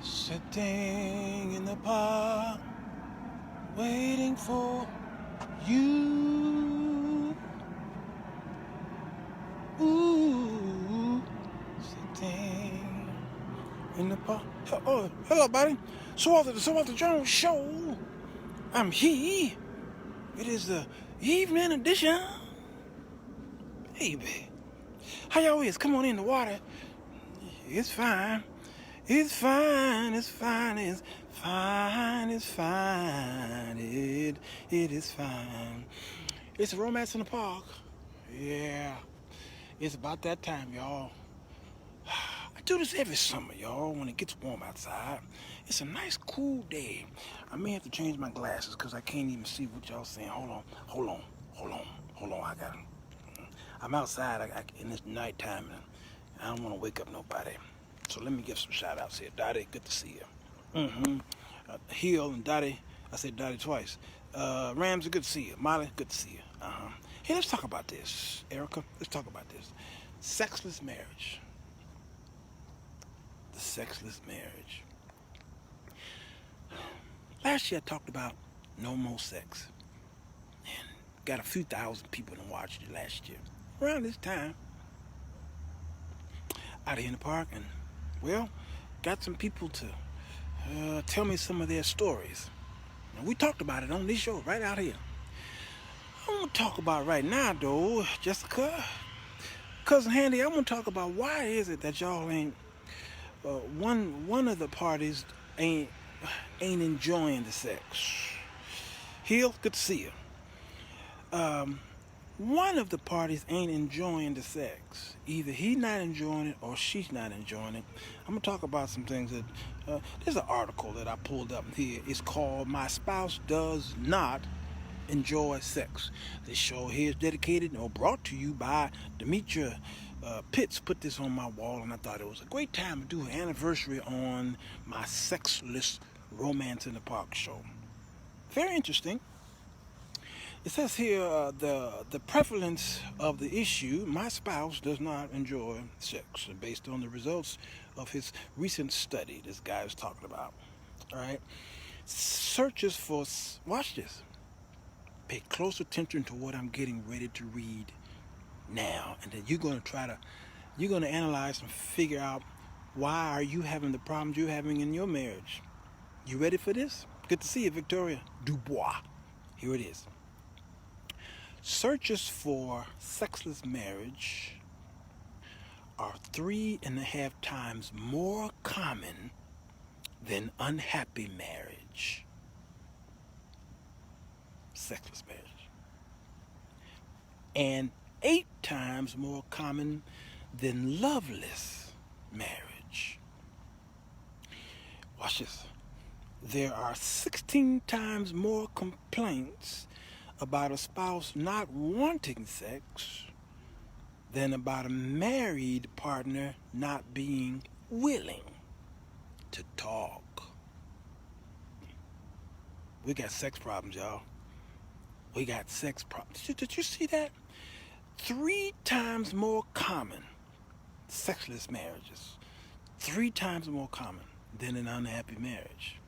Sitting in the park, waiting for you. Ooh, sitting in the park. Oh, hello, buddy. Sirwalterj Jones Show. I'm he. It is the evening edition. Hey, baby. How y'all is? Come on in the water. It's fine. It's fine. It's fine. It's fine. It's fine. It is fine. It's a romance in the park. Yeah. It's about that time, y'all. I do this every summer, y'all, when it gets warm outside. It's a nice, cool day. I may have to change my glasses because I can't even see what y'all saying. Hold on. I got it. I'm outside in this nighttime, and I don't want to wake up nobody. So let me give some shout-outs here. Dottie, good to see you. Hill and Dottie, I said Dottie twice. Ramsey, good to see you. Molly, good to see you. Hey, let's talk about this. Erica, let's talk about this. Sexless marriage. The sexless marriage. Last year I talked about no more sex. And got a few thousand people to watch it last year. Around this time, out here in the park, and, well, got some people to tell me some of their stories. And we talked about it on this show, right out here. I want to talk about right now, though, Jessica, Cousin Handy, I want to talk about why is it that y'all ain't, one of the parties ain't enjoying the sex. Hill, good to see you. One of the parties ain't enjoying the sex. Either he not enjoying it or she's not enjoying it. I'm going to talk about some things that, there's an article that I pulled up here. It's called My Spouse Does Not Enjoy Sex. This show here is dedicated or brought to you by Demetria Pitts. Put this on my wall, and I thought it was a great time to do an anniversary on my Sexless Romance in the Park show. Very interesting. It says here the prevalence of the issue, my spouse does not enjoy sex, based on the results of his recent study this guy is talking about. All right. Searches for, watch this. Pay close attention to what I'm getting ready to read now. And then you're going to analyze and figure out why are you having the problems you're having in your marriage. You ready for this? Good to see you, Victoria Dubois. Here it is. Searches for sexless marriage are 3.5 times more common than unhappy marriage. Sexless marriage. And 8 times more common than loveless marriage. Watch this. There are 16 times more complaints about a spouse not wanting sex than about a married partner not being willing to talk. We got sex problems, y'all. We got sex problems. Did you see that? 3 times more common, sexless marriages. 3 times more common than an unhappy marriage.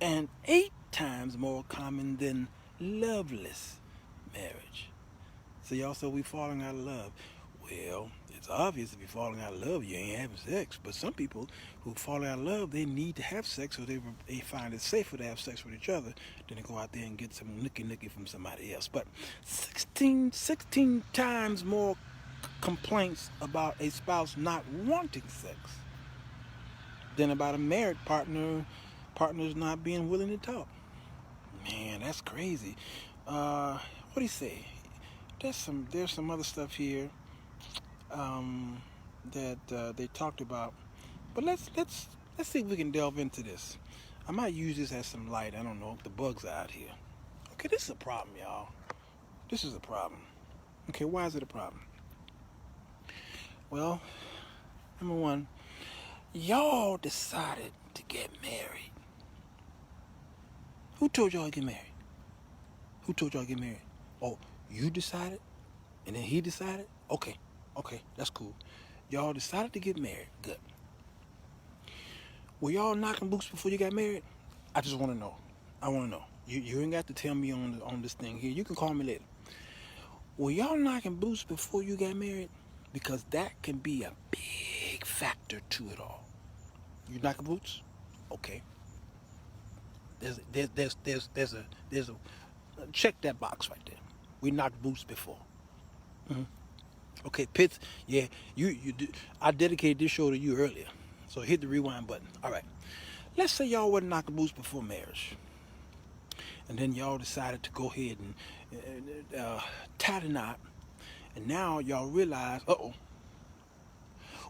And 8 times more common than loveless marriage. So y'all said we falling out of love. Well, it's obvious if you're falling out of love, you ain't having sex. But some people who fall out of love, they need to have sex, so they find it safer to have sex with each other than to go out there and get some nookie from somebody else. But 16 times more complaints about a spouse not wanting sex than about a married partners not being willing to talk. Man, that's crazy. What do you say? There's some other stuff here that they talked about, but let's see if we can delve into this. I might use this as some light. I don't know if the bugs are out here. Okay, this is a problem, y'all. This is a problem. Okay, why is it a problem? Well, number one, y'all decided to get married. Who told y'all to get married? Who told y'all to get married? Oh, you decided? And then he decided? Okay, that's cool. Y'all decided to get married. Good. Were y'all knocking boots before you got married? I just want to know. I want to know. You ain't got to tell me on this thing here. You can call me later. Were y'all knocking boots before you got married? Because that can be a big factor to it all. You knocking boots? Okay. There's a check that box right there. We knocked boots before. Hmm. Okay, Pitts. Yeah, you. I dedicated this show to you earlier, so hit the rewind button. All right. Let's say y'all wasn't knocking boots before marriage, and then y'all decided to go ahead and tie the knot, and now y'all realize, uh-oh,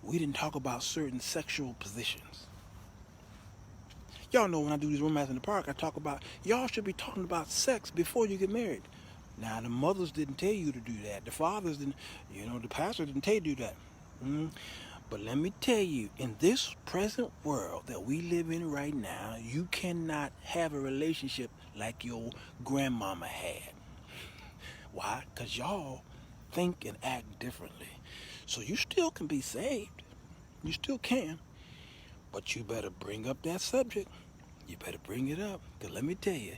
we didn't talk about certain sexual positions. Y'all know when I do these romance in the park, I talk about y'all should be talking about sex before you get married. Now the mothers didn't tell you to do that. The fathers didn't, the pastor didn't tell you to do that. But let me tell you, in this present world that we live in right now, you cannot have a relationship like your grandmama had. Why? Because y'all think and act differently. So you still can be saved. You still can. But you better bring up that subject. You better bring it up. Because let me tell you,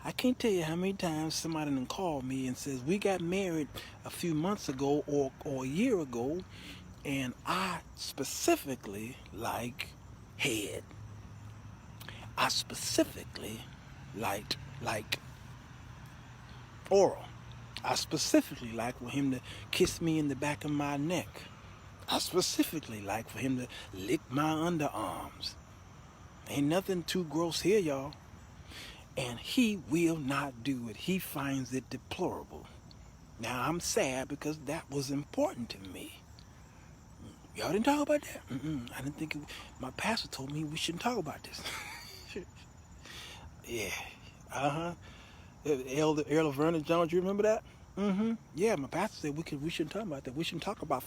I can't tell you how many times somebody done called me and says, we got married a few months ago or a year ago, and I specifically like head. I specifically like oral. I specifically like for him to kiss me in the back of my neck. I specifically like for him to lick my underarms. Ain't nothing too gross here, y'all. And he will not do it. He finds it deplorable. Now, I'm sad because that was important to me. Y'all didn't talk about that? I didn't think my pastor told me we shouldn't talk about this. Yeah. Uh-huh. Elder Vernon Jones, you remember that? Yeah, my pastor said we shouldn't talk about that. We shouldn't talk about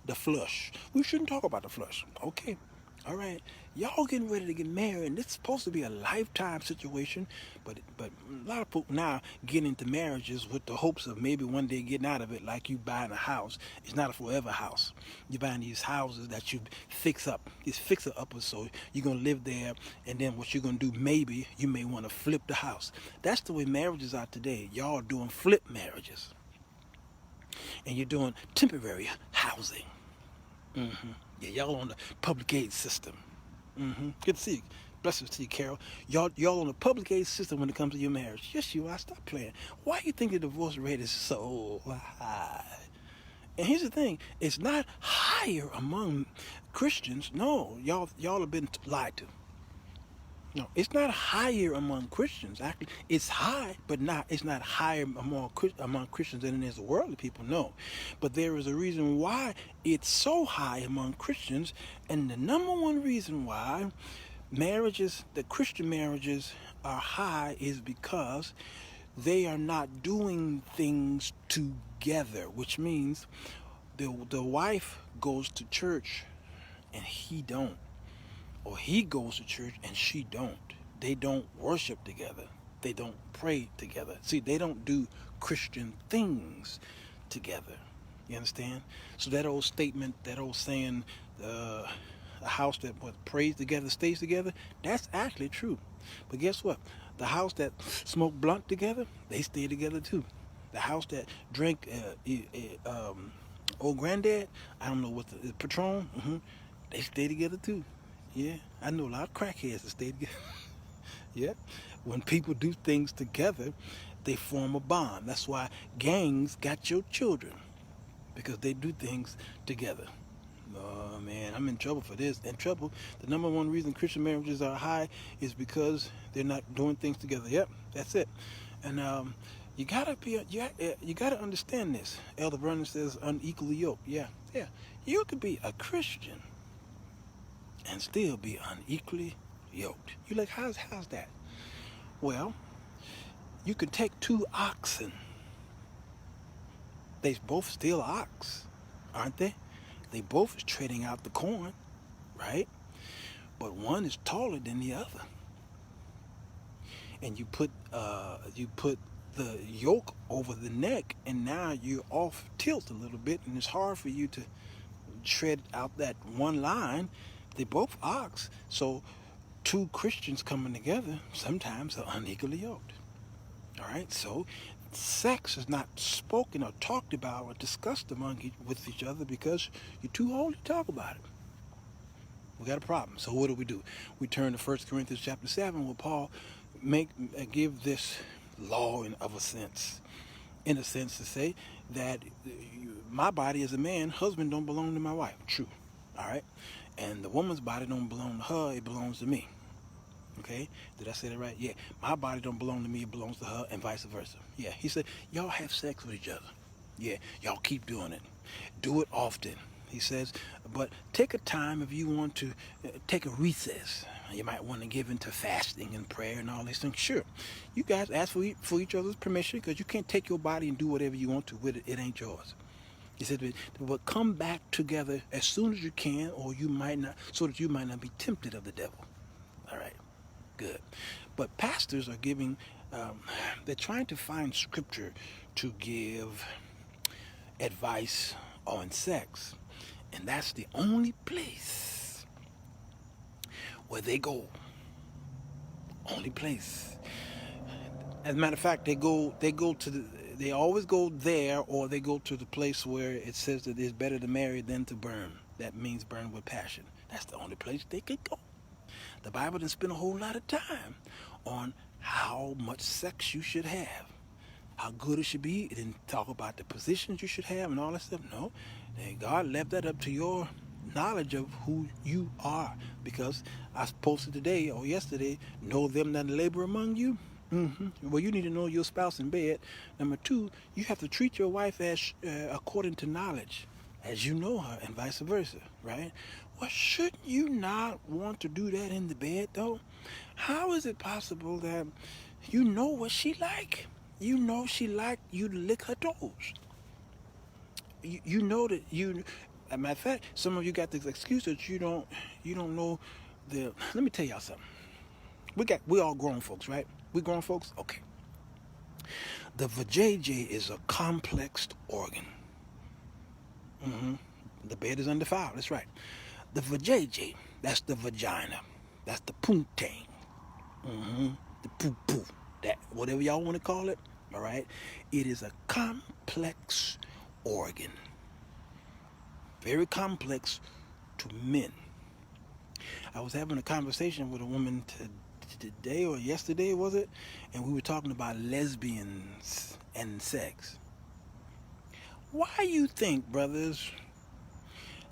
the flush. We shouldn't talk about the flush. Okay. All right. Y'all getting ready to get married, and this is supposed to be a lifetime situation, but a lot of people now get into marriages with the hopes of maybe one day getting out of it, like you buying a house. It's not a forever house. You're buying these houses that you fix up. It's fixer uppers, so you're gonna live there, and then what you're gonna do, maybe you may want to flip the house. That's the way marriages are today. Y'all are doing flip marriages, and you're doing temporary housing. Yeah, y'all on the public aid system. Good to see you. Blessings to you, Carol. Y'all on the public aid system when it comes to your marriage. Yes, you are. Stop playing. Why do you think the divorce rate is so high? And here's the thing: it's not higher among Christians. No, y'all have been lied to. No, it's not higher among Christians. Actually, it's high, but it's not higher among Christians than it is worldly people. No, but there is a reason why it's so high among Christians, and the number one reason why the Christian marriages are high is because they are not doing things together, which means the wife goes to church and he don't. Or he goes to church and she don't. They don't worship together. They don't pray together. See, they don't do Christian things together. You understand? So that old statement, that old saying, a house that prays together stays together, that's actually true. But guess what? The house that smoke blunt together, they stay together too. The house that drink old granddad, I don't know what the Patron, they stay together too. Yeah, I know a lot of crackheads that stay together. Yeah, when people do things together, they form a bond. That's why gangs got your children, because they do things together. Oh man, I'm in trouble for this. In trouble. The number one reason Christian marriages are high is because they're not doing things together. Yep, that's it. And you gotta understand this. Elder Vernon says unequally yoked. Yeah. You could be a Christian and still be unequally yoked. You're like, how's that? Well, you can take two oxen. They both still ox, aren't they? They both is treading out the corn, right? But one is taller than the other. And you put the yoke over the neck, and now you're off tilt a little bit, and it's hard for you to tread out that one line. They both ox, so two Christians coming together sometimes are unequally yoked. All right, so sex is not spoken or talked about or discussed with each other because you're too old to talk about it. We got a problem. So what do? We turn to 1 Corinthians chapter 7 where Paul give this law of a sense. In a sense to say that my body as a man, husband don't belong to my wife. True. All right. And the woman's body don't belong to her. It belongs to me. Okay. Did I say that right? Yeah. My body don't belong to me. It belongs to her and vice versa. Yeah. He said, y'all have sex with each other. Yeah. Y'all keep doing it. Do it often. He says, but take a time if you want to take a recess. You might want to give into fasting and prayer and all these things. Sure, you guys ask for each other's permission because you can't take your body and do whatever you want to with it. It ain't yours. He said, but come back together as soon as you can, or you might not, so that you might not be tempted of the devil. All right, good. But pastors are giving, they're trying to find scripture to give advice on sex. And that's the only place where they go. Only place. As a matter of fact, they always go there, or they go to the place where it says that it's better to marry than to burn. That means burn with passion. That's the only place they could go. The Bible didn't spend a whole lot of time on how much sex you should have, how good it should be. It didn't talk about the positions you should have and all that stuff. No. And God left that up to your knowledge of who you are. Because I posted today or yesterday, know them that labor among you. Well, you need to know your spouse in bed. Number 2, you have to treat your wife as according to knowledge, as you know her, and vice versa, right? Well, shouldn't you not want to do that in the bed, though? How is it possible that you know what she like? You know she like you to lick her toes. You know that you. As a matter of fact, some of you got this excuse that you don't know the. Let me tell y'all something. We all grown folks, right? We grown folks. Okay. The vajayjay is a complex organ. The bed is undefiled. That's right. The vajayjay, that's the vagina. That's the poontang. The poo-poo. That, whatever y'all want to call it, all right? It is a complex organ. Very complex to men. I was having a conversation with a woman today or yesterday, was it? And we were talking about lesbians and sex. Why you think, brothers,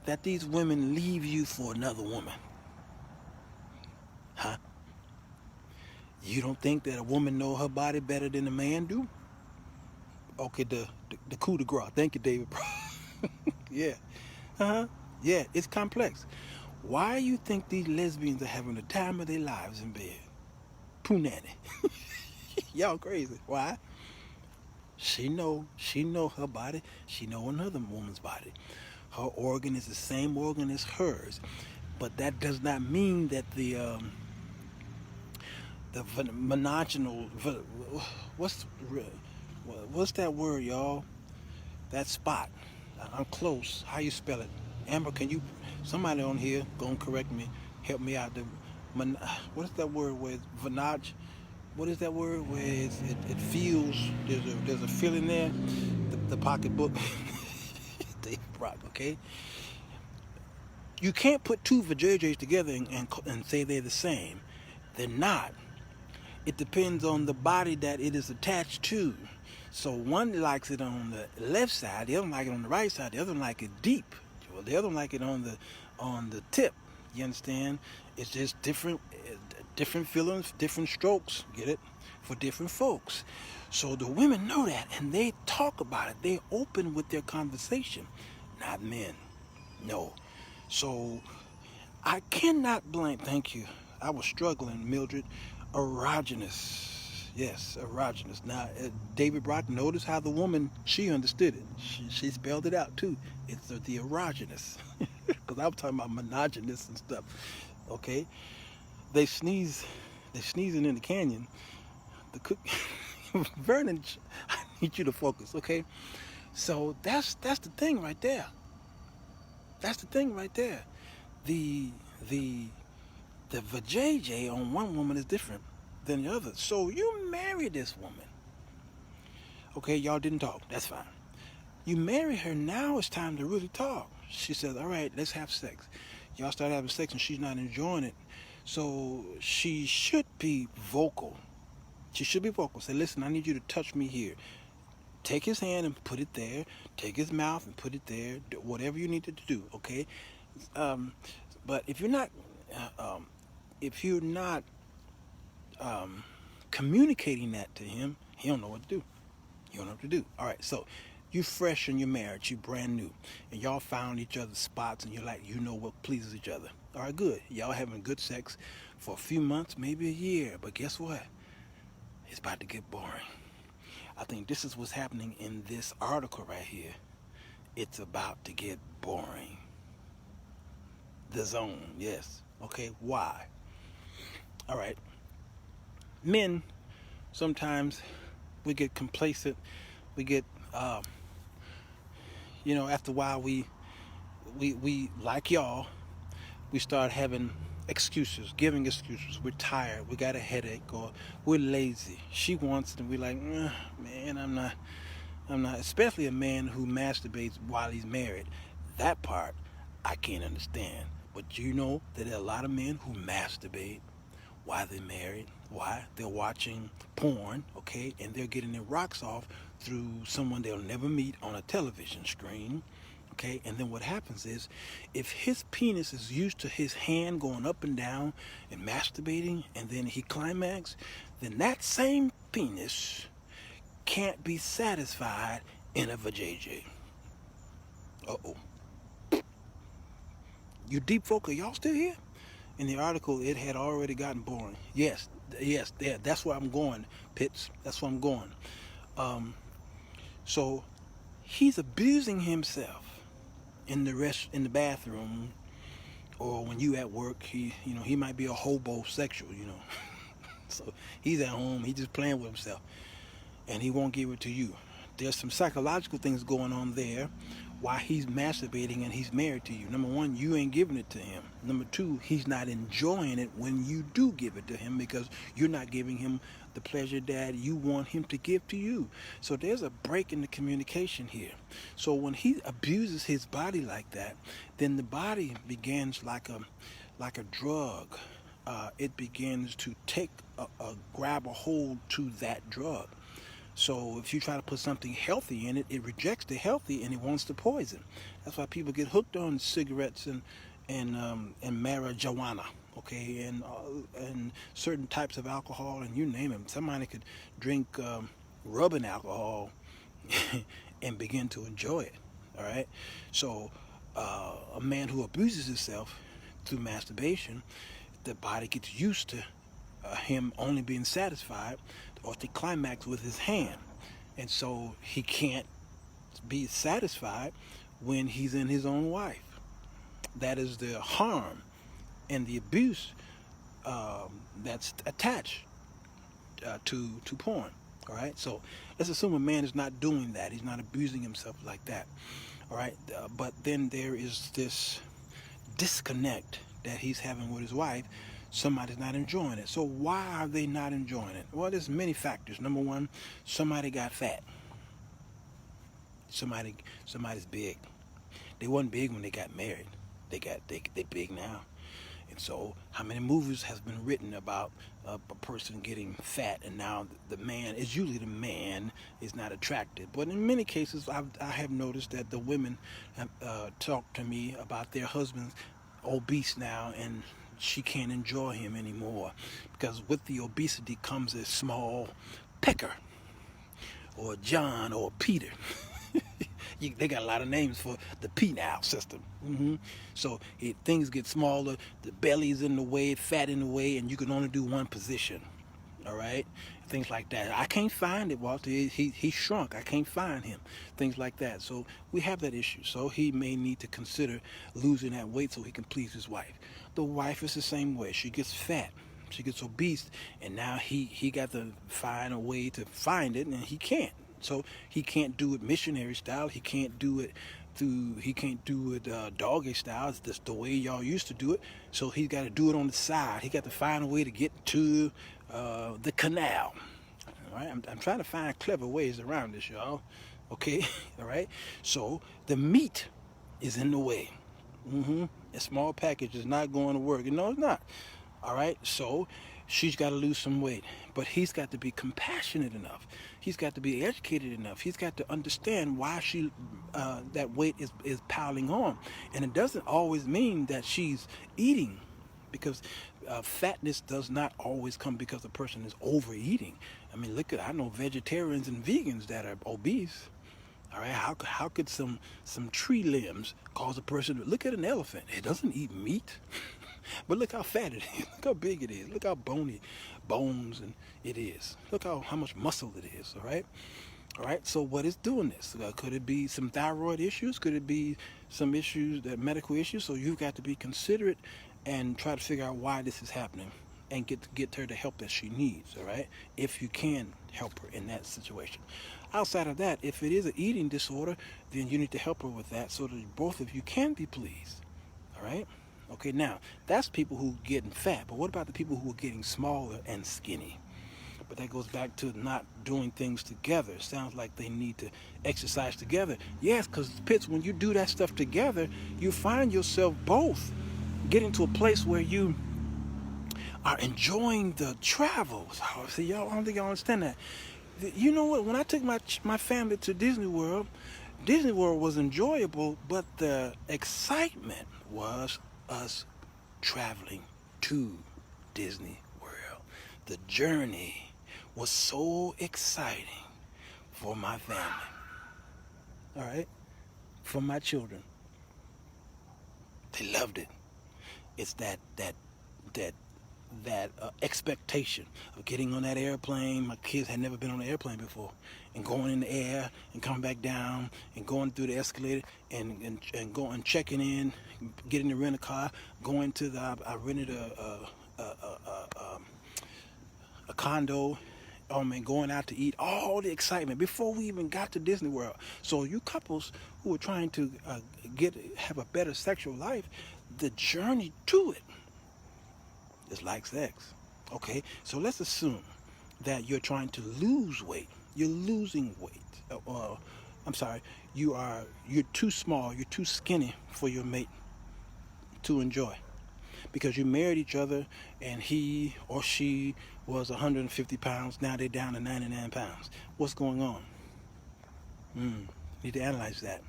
that these women leave you for another woman? Huh? You don't think that a woman know her body better than a man do? Okay, the coup de grace. Thank you, David. Yeah. Yeah, it's complex. Why you think these lesbians are having the time of their lives in bed? Poonanny. Y'all crazy. Why? She know her body. She know another woman's body. Her organ is the same organ as hers. But that does not mean that the monogenal, what's that word, y'all? That spot. I'm close. How you spell it? Amber, can you, somebody on here, gonna correct me, help me out. What is that word where it's what is that word where it feels, there's a feeling there? The pocketbook. David Brock, okay? You can't put two vajayjays together and say they're the same. They're not. It depends on the body that it is attached to. So one likes it on the left side, the other one like it on the right side, the other one like it deep. Well, the other one like it on the tip. You understand? It's just different feelings, different strokes, get it? For different folks. So the women know that, and they talk about it. They open with their conversation. Not men. No. So I cannot blame, thank you. I was struggling, Mildred. Erogenous. Yes, erogenous. Now, David Brock, notice how the woman, she understood it. She spelled it out too. It's the erogenous. Because I was talking about monogenous and stuff. Okay? They sneezing in the canyon. Vernon, I need you to focus, okay? So that's the thing right there. That's the thing right there. The the vajayjay on one woman is different than the other. So you marry this woman. Okay, y'all didn't talk. That's fine. You marry her, now it's time to really talk. She says, all right, let's have sex. Y'all start having sex and she's not enjoying it. So she should be vocal. She should be vocal. Say, listen, I need you to touch me here. Take his hand and put it there. Take his mouth and put it there. Do whatever you need to do, okay? But if you're not communicating that to him, he don't know what to do. You don't know what to do. All right, so you fresh in your marriage, you brand new, and y'all found each other's spots, and you're like, you know what pleases each other. All right, good. Y'all having good sex for a few months, maybe a year, but guess what? It's about to get boring. I think this is what's happening in this article right here. It's about to get boring. The zone, yes. Okay, why? All right. Men, sometimes we get complacent. We get, after a while, we like y'all, we start having excuses, giving excuses. We're tired, we got a headache, or we're lazy. She wants it, and we're like, man, I'm not. Especially a man who masturbates while he's married. That part, I can't understand. But you know that there are a lot of men who masturbate while they're married. Why? They're watching porn, okay, and they're getting their rocks off through someone they'll never meet on a television screen. Okay, and then what happens is, if his penis is used to his hand going up and down and masturbating, and then he climax, then that same penis can't be satisfied in a vajayjay. Uh-oh. You deep folk, are y'all still here? In the article, it had already gotten boring. Yes, that's where I'm going, Pitts. That's where I'm going. So he's abusing himself in the bathroom, or when you at work. He might be a hobosexual, So he's at home, he's just playing with himself, and he won't give it to you. There's some psychological things going on there why he's masturbating and he's married to you. Number one, you ain't giving it to him. Number two, he's not enjoying it when you do give it to him, because you're not giving him the pleasure that you want him to give to you. So there's a break in the communication here. So when he abuses his body like that, then the body begins like a drug. It begins to grab a hold to that drug. So if you try to put something healthy in it, it rejects the healthy and it wants the poison. That's why people get hooked on cigarettes and marijuana, okay, and certain types of alcohol, and you name it. Somebody could drink rubbing alcohol and begin to enjoy it. All right. So a man who abuses himself through masturbation, the body gets used to him only being satisfied or to climax with his hand, and so he can't be satisfied when he's in his own wife. That is the harm and the abuse that's attached to porn. All right, so let's assume a man is not doing that. He's not abusing himself like that. All right, but then there is this disconnect that he's having with his wife. Somebody's not enjoying it. So why are they not enjoying it? Well, there's many factors. Number one, somebody got fat. Somebody's big. They weren't big when they got married. They big now. And so how many movies has been written about a person getting fat, and now the man is usually the man is not attracted. But in many cases, I have noticed that the women have talked to me about their husbands obese now, and she can't enjoy him anymore, because with the obesity comes a small pecker, or John, or Peter. They got a lot of names for the penile system. So things get smaller, the belly's in the way, fat in the way, and you can only do one position. All right, things like that. I can't find it, Walter. He shrunk. I can't find him. Things like that. So we have that issue. So he may need to consider losing that weight so he can please his wife. The wife is the same way. She gets fat. She gets obese, and now he got to find a way to find it, and he can't. So he can't do it missionary style. He can't do it he can't do it doggy style. It's just the way y'all used to do it. So he's got to do it on the side. He got to find a way to get to the canal. All right, I'm trying to find clever ways around this, y'all. Okay, all right. So the meat is in the way. A small package is not going to work. No, it's not. All right, so she's got to lose some weight, but he's got to be compassionate enough. He's got to be educated enough. He's got to understand why that weight is piling on, and it doesn't always mean that she's eating, because fatness does not always come because a person is overeating. I mean, I know vegetarians and vegans that are obese. All right, how could some tree limbs cause a person to look at an elephant? It doesn't eat meat, but look how fat it is. Look how big it is. Look how bony bones and it is. Look how much muscle it is. All right. So what is doing this? Could it be some thyroid issues? Could it be some issues, medical issues? So you've got to be considerate and try to figure out why this is happening, and get her the help that she needs. All right, if you can help her in that situation. Outside of that, if it is an eating disorder, then you need to help her with that so that both of you can be pleased. All right? Okay, now, that's people who are getting fat. But what about the people who are getting smaller and skinny? But that goes back to not doing things together. It sounds like they need to exercise together. Yes, because, Pitts, when you do that stuff together, you find yourself both getting to a place where you are enjoying the travels. Oh, see, y'all, I don't think y'all understand that. You know what? When I took my family to Disney World was enjoyable, but the excitement was us traveling to Disney World. The journey was so exciting for my family. All right? For my children. They loved it. It's that expectation of getting on that airplane. My kids had never been on an airplane before, and going in the air and coming back down and going through the escalator and going, checking in, getting to rent a car, going to I rented a condo, and going out to eat. All the excitement before we even got to Disney World. So you couples who are trying to have a better sexual life, the journey to it is like sex. Okay, so let's assume that you're trying to lose weight. You're losing weight. I'm sorry, you're too small, you're too skinny for your mate to enjoy. Because you married each other and he or she was 150 pounds, now they're down to 99 pounds. What's going on? Need to analyze that.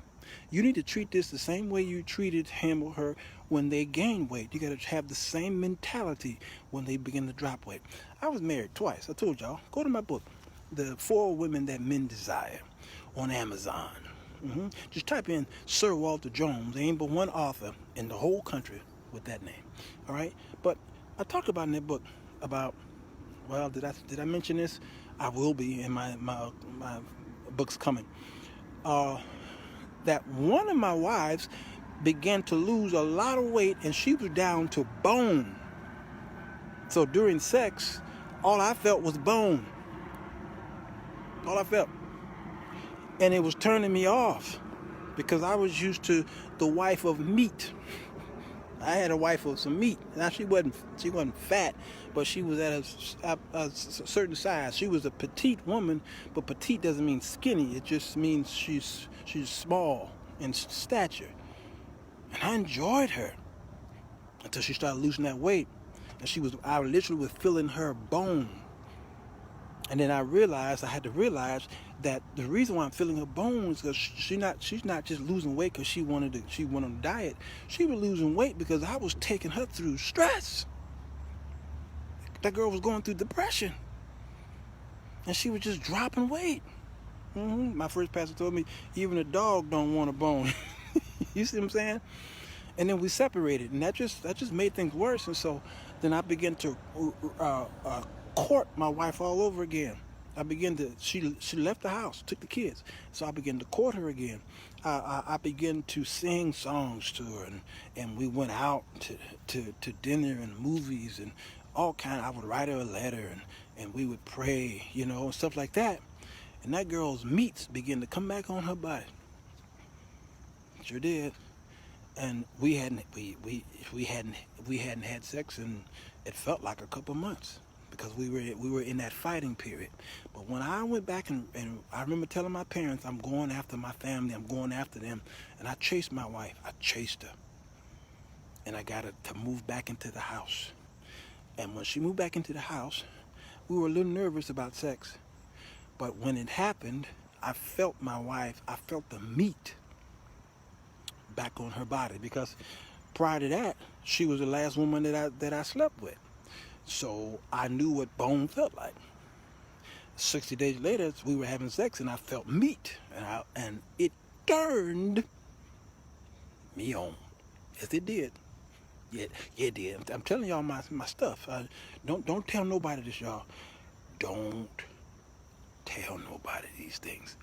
You need to treat this the same way you treated him or her when they gain weight. You got to have the same mentality when they begin to drop weight. I was married twice. I told y'all. Go to my book, The 4 Women That Men Desire, on Amazon. Just type in Sirwalterj. There ain't but one author in the whole country with that name. All right? But I talked about in that book about, well, did I mention this? I will be in my books coming. That one of my wives began to lose a lot of weight, and she was down to bone. So during sex, all I felt was bone. All I felt. And it was turning me off because I was used to the wife of meat. I had a wife of some meat. Now she wasn't fat, but she was at a certain size. She was a petite woman, but petite doesn't mean skinny. It just means she's small in stature. And I enjoyed her until she started losing that weight. And I literally was feeling her bone. And then I had to realize that the reason why I'm feeling her bones is because she's not just losing weight because she wanted to diet. She was losing weight because I was taking her through stress. That girl was going through depression. And she was just dropping weight. My first pastor told me, even a dog don't want a bone. You see what I'm saying? And then we separated, and that just made things worse. And so then I began to court my wife all over again. She left the house, took the kids. So I began to court her again. I began to sing songs to her, and we went out to dinner and movies and all kind. I would write her a letter, and we would pray, and stuff like that. And that girl's meats began to come back on her body. Sure did. And we hadn't had sex, and it felt like a couple months because we were in that fighting period. But when I went back and I remember telling my parents, I'm going after my family, I'm going after them, and I chased my wife. I chased her, and I got her to move back into the house. And when she moved back into the house, we were a little nervous about sex. But when it happened, I felt my wife, I felt the meat back on her body, because prior to that, she was the last woman that I slept with. So I knew what bone felt like. 60 days later, we were having sex, and I felt meat, and it turned me on. Yes, it did. Yeah, it did. I'm telling y'all my stuff. Don't tell nobody this, y'all. Don't tell nobody these things.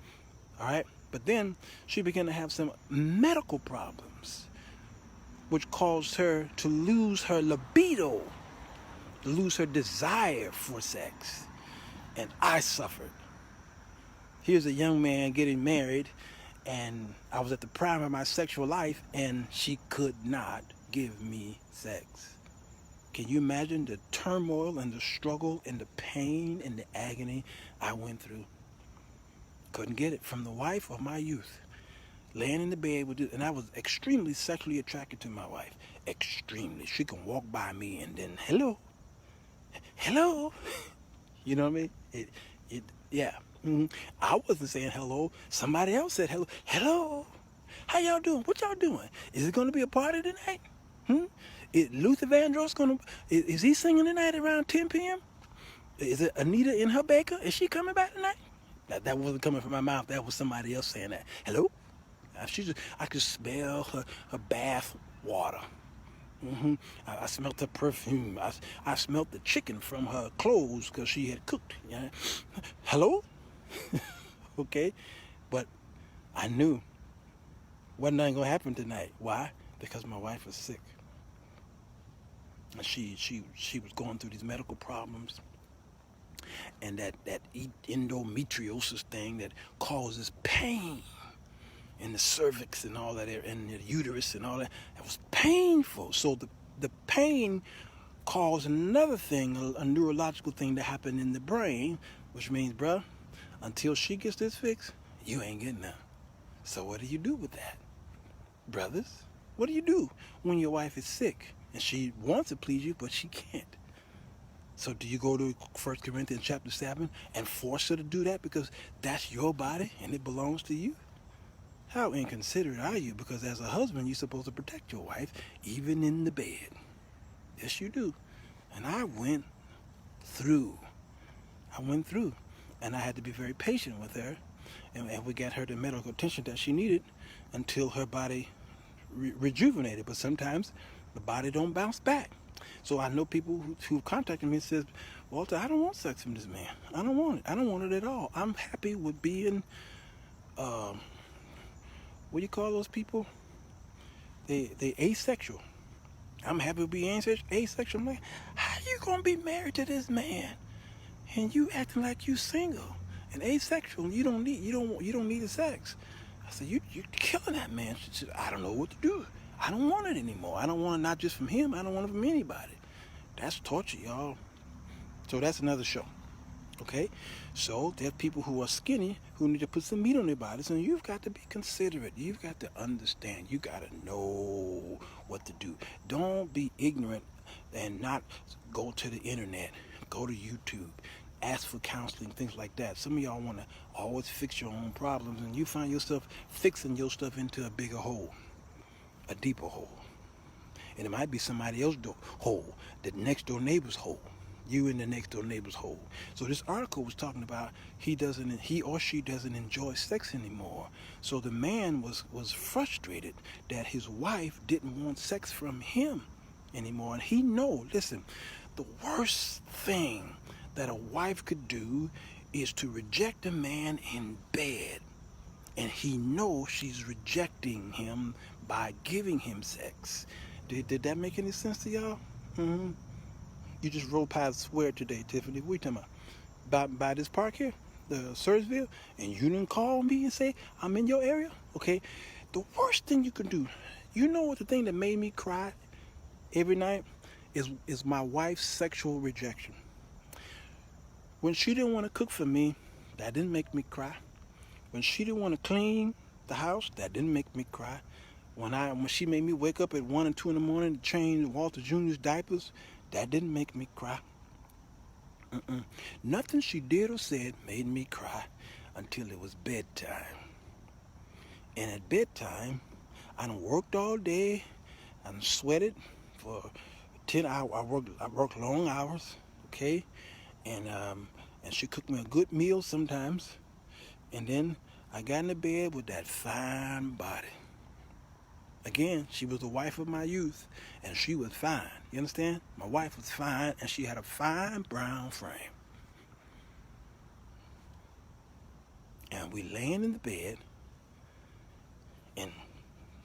All right? But then she began to have some medical problems, which caused her to lose her libido, to lose her desire for sex. And I suffered. Here's a young man getting married, and I was at the prime of my sexual life, and she could not give me sex. Can you imagine the turmoil and the struggle and the pain and the agony I went through? Couldn't get it from the wife of my youth. Laying in the bed with it, and I was extremely sexually attracted to my wife. Extremely. She can walk by me and then, hello. You know what I mean? Yeah. I wasn't saying hello. Somebody else said hello. How y'all doing? What y'all doing? Is it going to be a party tonight? Is Luther Vandross is he singing tonight around 10 p.m.? Is it Anita in her baker? Is she coming back tonight? That wasn't coming from my mouth. That was somebody else saying that. Hello? I could smell her bath water. I smelled her perfume. I smelled the chicken from her clothes because she had cooked. Yeah. Hello? Okay. But I knew wasn't nothing going to happen tonight. Why? Because my wife was sick. And she was going through these medical problems. And that endometriosis thing that causes pain in the cervix and all that, and the uterus and all that, it was painful. So the pain caused another thing, a neurological thing to happen in the brain, which means, bruh, until she gets this fixed, you ain't getting none. So what do you do with that? Brothers, what do you do when your wife is sick and she wants to please you, but she can't? So do you go to 1 Corinthians chapter 7 and force her to do that because that's your body and it belongs to you? How inconsiderate are you? Because as a husband, you're supposed to protect your wife, even in the bed. Yes, you do. And I went through. And I had to be very patient with her. And we got her the medical attention that she needed until her body rejuvenated. But sometimes the body don't bounce back. So I know people who contacted me and says, Walter, I don't want sex from this man. I don't want it. I don't want it at all. I'm happy with being, what do you call those people? They asexual. I'm happy with being asexual. I'm like, how you gonna be married to this man and you acting like you single and asexual? You don't need the sex. I said, you're killing that man. She said, I don't know what to do. I don't want it anymore. I don't want it not just from him. I don't want it from anybody. That's torture, y'all. So that's another show. Okay? So there are people who are skinny who need to put some meat on their bodies, and you've got to be considerate. You've got to understand. You got to know what to do. Don't be ignorant and not go to the internet. Go to YouTube. Ask for counseling, things like that. Some of y'all want to always fix your own problems, and you find yourself fixing your stuff into a bigger hole, a deeper hole. And it might be somebody else's hole, the next door neighbor's hole. You in the next door neighbor's hole. So this article was talking about he or she doesn't enjoy sex anymore. So the man was frustrated that his wife didn't want sex from him anymore. And he listen, the worst thing that a wife could do is to reject a man in bed. And he knows she's rejecting him by giving him sex. Did that make any sense to y'all? Mm-hmm. You just rolled past where today, Tiffany? What are you talking about? By this park here, the Surgeville, and you didn't call me and say, I'm in your area? Okay, The worst thing you can do, you know what the thing that made me cry every night is my wife's sexual rejection. When she didn't want to cook for me, that didn't make me cry. When she didn't want to clean the house, that didn't make me cry. When she made me wake up at 1 and 2 in the morning to change Walter Jr.'s diapers, that didn't make me cry. Nothing she did or said made me cry until it was bedtime. And at bedtime, I done worked all day. I done sweated for 10 hours. I worked long hours, okay? And she cooked me a good meal sometimes. And then I got in the bed with that fine body. Again, she was the wife of my youth, and she was fine. You understand? My wife was fine, and she had a fine brown frame. And we laying in the bed, and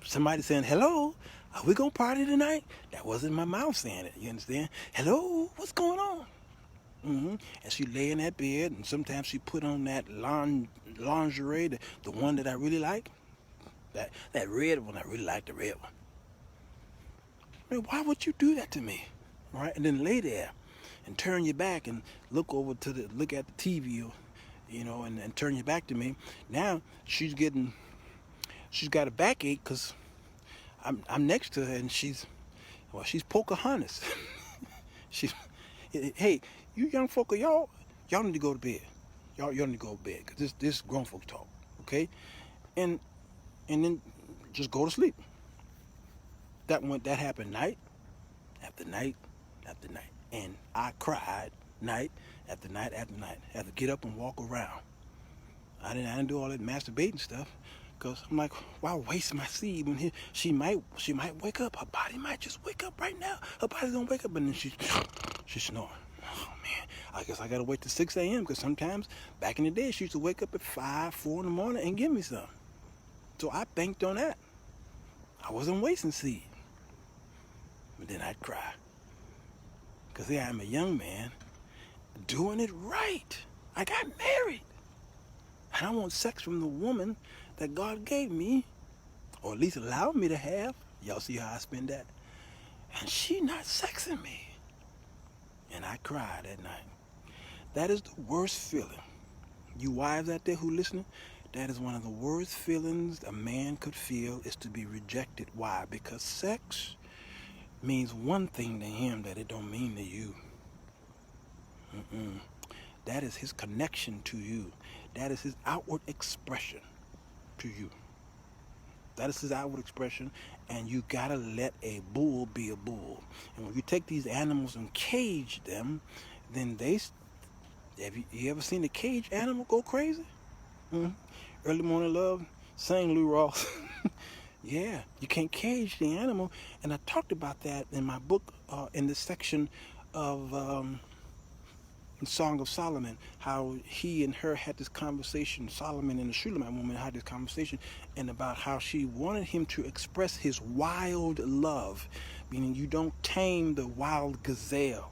somebody saying, hello, are we going to party tonight? That wasn't my mouth saying it, you understand? Hello, what's going on? And she lay in that bed, and sometimes she put on that lingerie, the one that I really like. That red one, I really like the red one. I mean, why would you do that to me? Right? And then lay there and turn your back and look at the TV, and turn your back to me. Now she's got a backache because I'm next to her, and she's Pocahontas. Hey, you young folk, y'all need to go to bed. Y'all need to go to bed, because this grown folk talk, okay? And then just go to sleep. That happened night after night after night. And I cried night after night after night. I had to get up and walk around. I didn't do all that masturbating stuff, because I'm like, why waste my seed when she might wake up. Her body might just wake up right now. Her body's gonna wake up, and then she's snoring. Oh man, I guess I gotta wait till 6 a.m. because sometimes back in the day she used to wake up at 5, 4 in the morning and give me some. So I banked on that. I wasn't wasting seed. But then I'd cry. Because here I'm a young man doing it right. I got married. And I want sex from the woman that God gave me, or at least allowed me to have. Y'all see how I spend that? And she not sexing me. And I cried that night. That is the worst feeling. You wives out there who listening, that is one of the worst feelings a man could feel, is to be rejected. Why? Because sex means one thing to him that it don't mean to you. That is his connection to you. That is his outward expression to you. That is his outward expression, and you gotta let a bull be a bull. And when you take these animals and cage them, then have you ever seen a caged animal go crazy? Early Morning Love, sang Lou Ross. Yeah, you can't cage the animal. And I talked about that in my book, in the section of Song of Solomon, how he and her had this conversation. Solomon and the Shulamite woman had this conversation, and about how she wanted him to express his wild love, meaning you don't tame the wild gazelle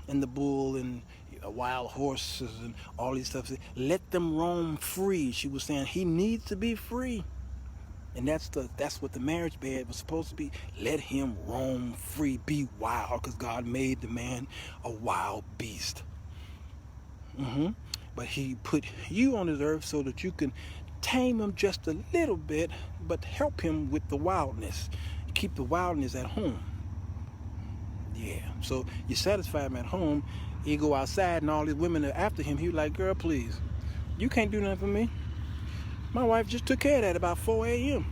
and the bull and wild horses and all these stuff. Let them roam free. She was saying he needs to be free. And that's what the marriage bed was supposed to be. Let him roam free, be wild, because God made the man a wild beast. But he put you on this earth so that you can tame him just a little bit, but help him with the wildness. Keep the wildness at home. Yeah, so you satisfy him at home. He go outside and all these women are after him. He was like, girl, please, you can't do nothing for me. My wife just took care of that about 4 a.m.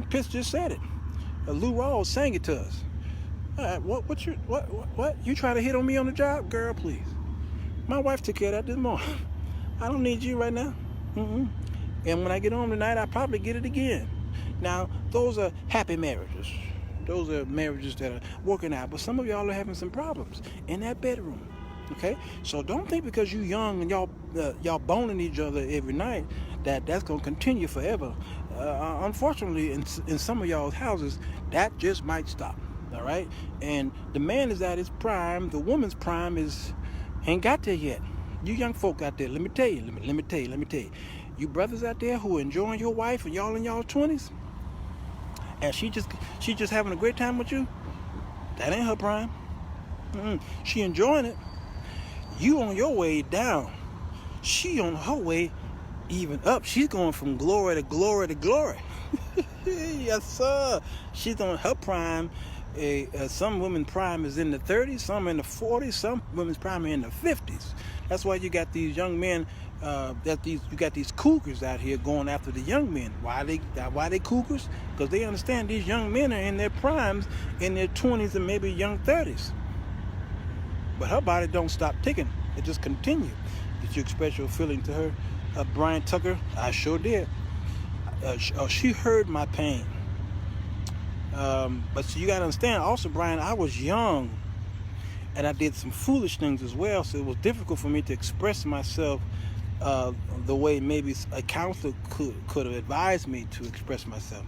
Pitts just said it. Lou Rawls sang it to us. What? You try to hit on me on the job? Girl, please. My wife took care of that this morning. I don't need you right now. And when I get home tonight, I'll probably get it again. Now, those are happy marriages. Those are marriages that are working out. But some of y'all are having some problems in that bedroom. Okay? So don't think because you're young and y'all boning each other every night that's going to continue forever. Unfortunately, in some of y'all's houses, that just might stop. All right? And the man is at his prime. The woman's prime ain't got there yet. You young folk out there, let me tell you. You brothers out there who are enjoying your wife and y'all in y'all 20s, and she just having a great time with you, that ain't her prime. She enjoying it. You on your way down. She on her way even up. She's going from glory to glory to glory. Yes, sir. She's on her prime. Some women's prime is in the 30s, some in the 40s, some women's prime are in the 50s. That's why you got these young men, you got these cougars out here going after the young men. Why they cougars? Because they understand these young men are in their primes, in their 20s and maybe young 30s. But her body don't stop ticking. It just continues. Did you express your feeling to her, Brian Tucker? I sure did. She heard my pain. But so you got to understand, also, Brian, I was young, and I did some foolish things as well, so it was difficult for me to express myself the way maybe a counselor could have advised me to express myself.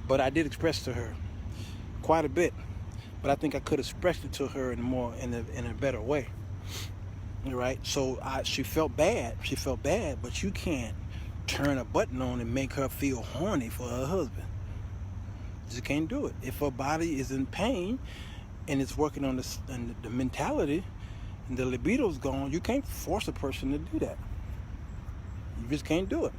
But I did express to her quite a bit. But I think I could have expressed it to her in a better way. All right? So she felt bad. She felt bad, but you can't turn a button on and make her feel horny for her husband. You just can't do it. If her body is in pain and it's working on the mentality and the libido's gone, you can't force a person to do that. You just can't do it.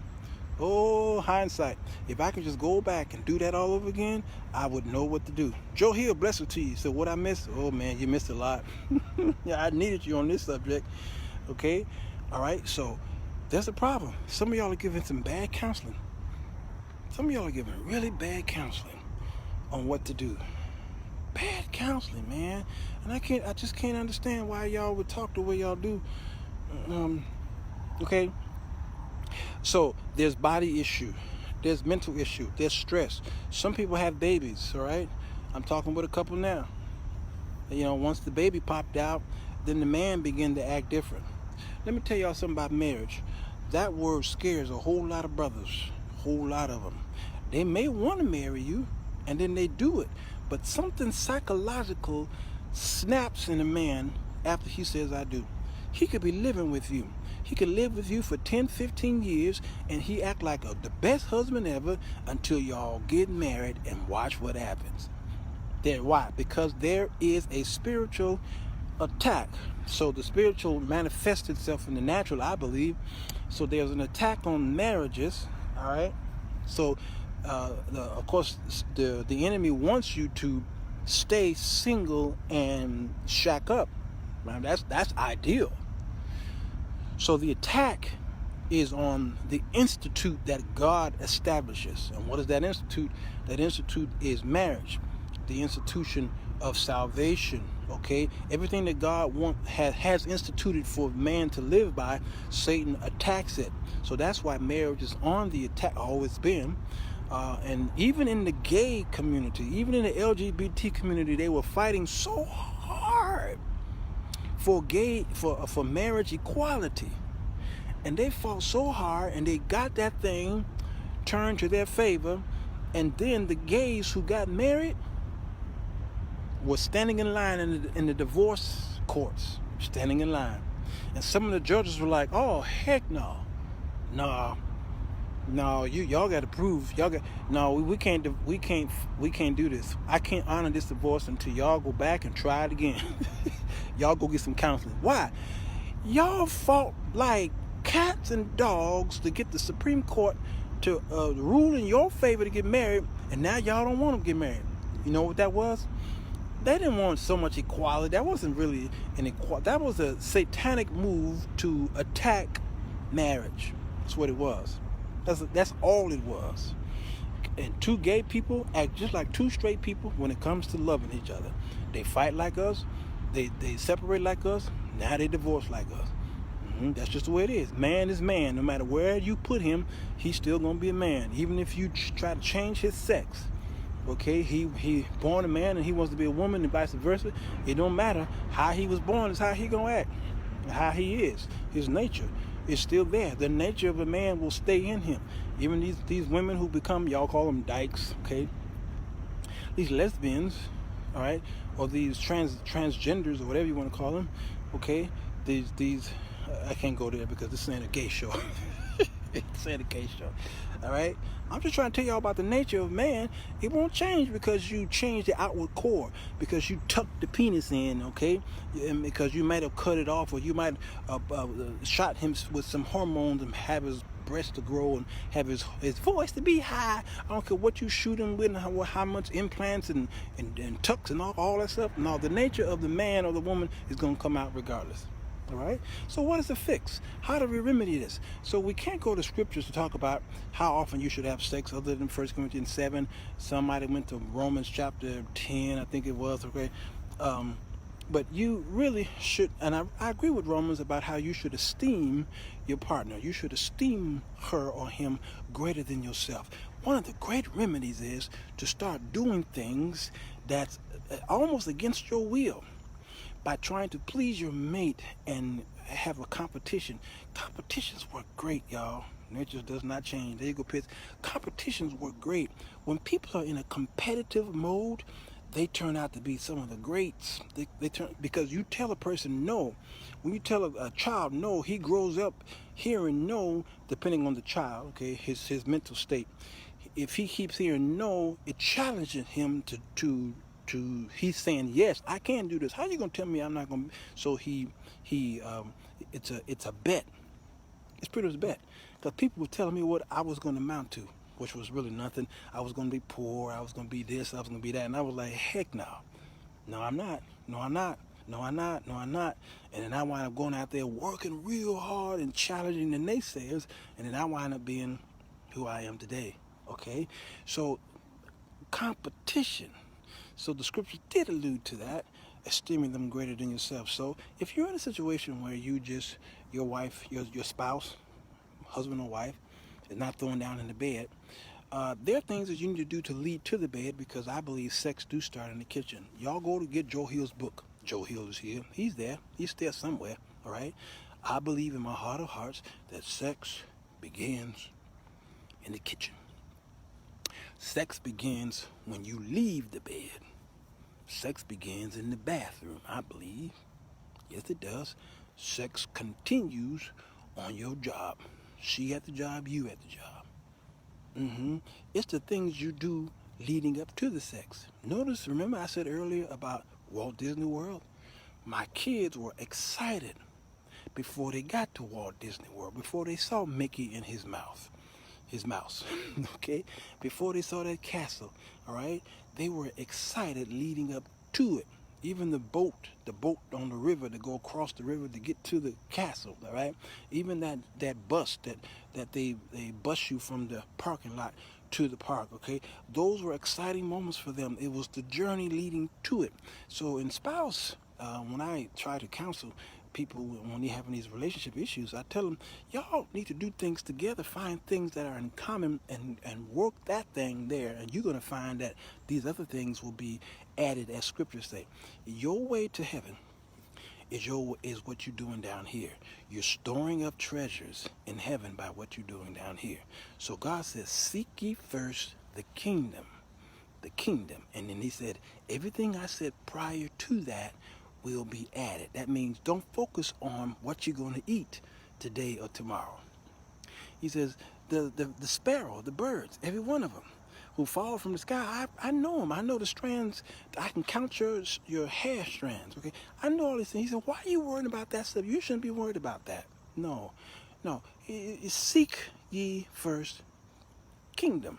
Oh, hindsight. If I could just go back and do that all over again, I would know what to do. Joe Hill, bless it to you. So what I missed? Oh, man, you missed a lot. Yeah, I needed you on this subject. Okay? All right, so there's a problem. Some of y'all are giving some bad counseling. Some of y'all are giving really bad counseling on what to do. Bad counseling, man. And I just can't understand why y'all would talk the way y'all do. Okay? So there's body issue, there's mental issue, there's stress. Some people have babies, all right? I'm talking with a couple now. You know, once the baby popped out, then the man began to act different. Let me tell y'all something about marriage. That word scares a whole lot of brothers, a whole lot of them. They may want to marry you, and then they do it. But something psychological snaps in a man after he says, I do. He could be living with you. He could live with you for 10, 15 years, and he act like the best husband ever until y'all get married and watch what happens. Why? Because there is a spiritual attack. So the spiritual manifests itself in the natural, I believe. So there's an attack on marriages, all right? So, of course, the enemy wants you to stay single and shack up. Right? That's ideal. So the attack is on the institute that God establishes. And what is that institute? That institute is marriage, the institution of salvation, okay? Everything that God has instituted for man to live by, Satan attacks it. So that's why marriage is on the attack, always been. And even in the gay community, even in the LGBT community, they were fighting so hard for marriage equality, and they fought so hard, and they got that thing turned to their favor. And then the gays who got married were standing in line in the divorce courts, standing in line, and some of the judges were like, "Oh, heck no, y'all got to prove, we can't do this. I can't honor this divorce until y'all go back and try it again." Y'all go get some counseling. Why? Y'all fought like cats and dogs to get the Supreme Court to rule in your favor to get married, and now y'all don't want to get married. You know what that was? They didn't want so much equality. That wasn't really an equality. That was a satanic move to attack marriage. That's what it was. That's all it was. And two gay people act just like two straight people when it comes to loving each other. They fight like us. They separate like us. Now they divorce like us. That's just the way it is. Man is man. No matter where you put him, he's still going to be a man. Even if you try to change his sex. Okay, he born a man and he wants to be a woman and vice versa. It don't matter. How he was born is how he going to act. How he is. His nature is still there. The nature of a man will stay in him. Even these women who become, y'all call them dykes, okay? These lesbians, all right? Or these transgenders or whatever you want to call them, okay? These I can't go there because this ain't a gay show. Sandy K show. All right. I'm just trying to tell y'all about the nature of man. It won't change because you change the outward core, because you tuck the penis in, okay, and because you might have cut it off, or you might shot him with some hormones and have his breast to grow and have his voice to be high. I don't care what you shoot him with and how much implants and tucks and all that stuff. No, the nature of the man or the woman is going to come out regardless. All right. So what is the fix? How do we remedy this? So we can't go to scriptures to talk about how often you should have sex, other than 1 Corinthians 7. Somebody went to Romans chapter 10, I think it was. Okay. But you really should, and I agree with Romans about how you should esteem your partner. You should esteem her or him greater than yourself. One of the great remedies is to start doing things that's almost against your will, by trying to please your mate and have a competition. Competitions work great, y'all. Nature does not change. There you go, Pitts. Competitions work great. When people are in a competitive mode, they turn out to be some of the greats. They turn, because you tell a person no. When you tell a child no, he grows up hearing no, depending on the child, okay, his mental state. If he keeps hearing no, it challenges him to he's saying, yes, I can do this. How you gonna tell me I'm not gonna? So it's a bet. It's pretty much a bet, because people were telling me what I was gonna amount to, which was really nothing. I was gonna be poor. I was gonna be this. I was gonna be that, and I was like, heck no, no I'm not. No I'm not. No I'm not. No I'm not. And then I wind up going out there working real hard and challenging the naysayers, and then I wind up being who I am today. Okay, so competition. So the scripture did allude to that, esteeming them greater than yourself. So if you're in a situation where your wife, your spouse, husband or wife, is not throwing down in the bed, there are things that you need to do to lead to the bed, because I believe sex do start in the kitchen. Y'all go to get Joe Hill's book. Joe Hill is here. He's there. He's there somewhere, all right? I believe in my heart of hearts that sex begins in the kitchen. Sex begins when you leave the bed. Sex begins in the bathroom, I believe. Yes, it does. Sex continues on your job. She at the job, you at the job. It's the things you do leading up to the sex. Notice, remember I said earlier about Walt Disney World? My kids were excited before they got to Walt Disney World, before they saw Mickey and his mouse, okay? Before they saw that castle, all right? They were excited leading up to it. Even the boat on the river to go across the river to get to the castle, all right? Even that bus that they bus you from the parking lot to the park, okay? Those were exciting moments for them. It was the journey leading to it. So in spouse, when I try to counsel people when they're having these relationship issues, I tell them, y'all need to do things together, find things that are in common, and work that thing there, and you're going to find that these other things will be added, as scriptures say. Your way to heaven is what you're doing down here. You're storing up treasures in heaven by what you're doing down here. So God says, seek ye first the kingdom, and then he said, everything I said prior to that will be added. That means don't focus on what you're going to eat today or tomorrow. He says, the sparrow, the birds, every one of them who fall from the sky, I know them. I know the strands. I can count your hair strands, okay? I know all these things. He said, why are you worried about that stuff? You shouldn't be worried about that. No. Seek ye first kingdom,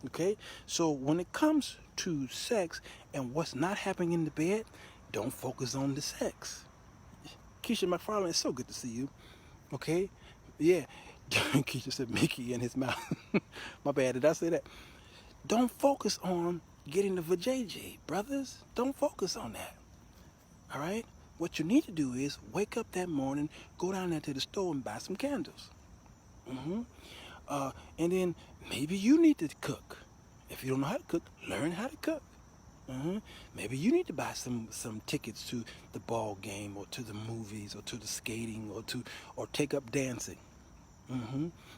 okay? So when it comes to sex and what's not happening in the bed, don't focus on the sex. Keisha McFarland, it's so good to see you. Okay? Yeah. Keisha said Mickey in his mouth. My bad, did I say that? Don't focus on getting the vajayjay, brothers. Don't focus on that. All right? What you need to do is wake up that morning, go down there to the store and buy some candles. And then maybe you need to cook. If you don't know how to cook, learn how to cook. Maybe you need to buy some tickets to the ball game, or to the movies, or to the skating, or take up dancing.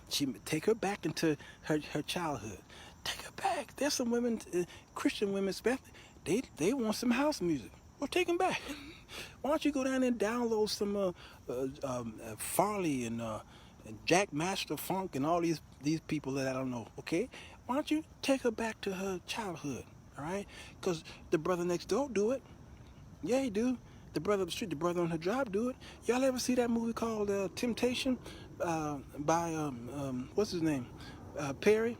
She take her back into her childhood. Take her back. There's some women, Christian women especially, they want some house music. Well, take them back. Why don't you go down there and download some Farley and and Jack Master Funk and all these people that I don't know. Okay, why don't you take her back to her childhood? All right, because the brother next door do it. Yeah, he do. The brother up the street, the brother on her job do it. Y'all ever see that movie called Temptation by what's his name? Perry.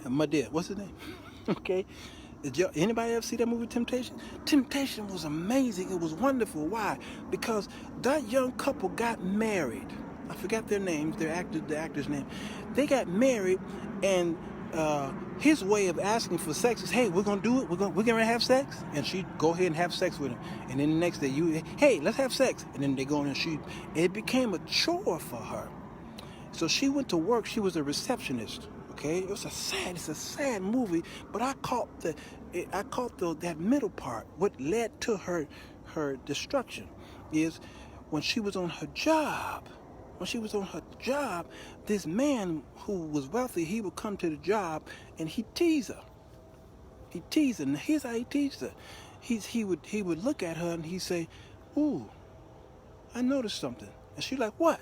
My dad. What's his name? Okay. Anybody ever see that movie Temptation? Temptation was amazing. It was wonderful. Why? Because that young couple got married. I forgot their names. The actor's name. They got married, and his way of asking for sex is, "Hey, we're gonna do it. We're gonna have sex," and she'd go ahead and have sex with him. And then the next day, "Hey, let's have sex," and then they go in and it became a chore for her. So she went to work. She was a receptionist. Okay, it's a sad movie. But I caught that middle part. What led to her destruction is when she was on her job. When she was on her job, this man who was wealthy, he would come to the job and he'd tease her. He'd tease her. And here's how he teased her. He would look at her and he'd say, "Ooh, I noticed something." And she's like, "What?"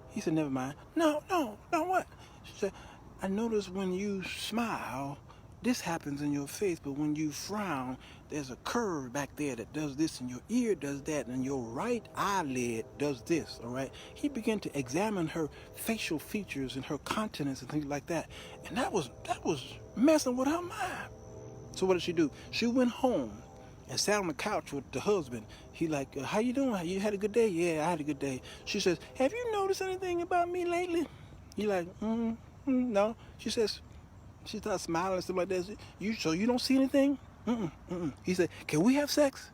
He said, "Never mind." No, what? She said, "I noticed when you smile, this happens in your face, but when you frown, there's a curve back there that does this, and your ear does that, and your right eyelid does this," all right? He began to examine her facial features and her countenance and things like that. And that was messing with her mind. So what did she do? She went home and sat on the couch with the husband. He like, "How you doing? You had a good day?" "Yeah, I had a good day." She says, "Have you noticed anything about me lately?" He like, "No." She says, she starts smiling and stuff like that. So you don't see anything? He said, "Can we have sex?"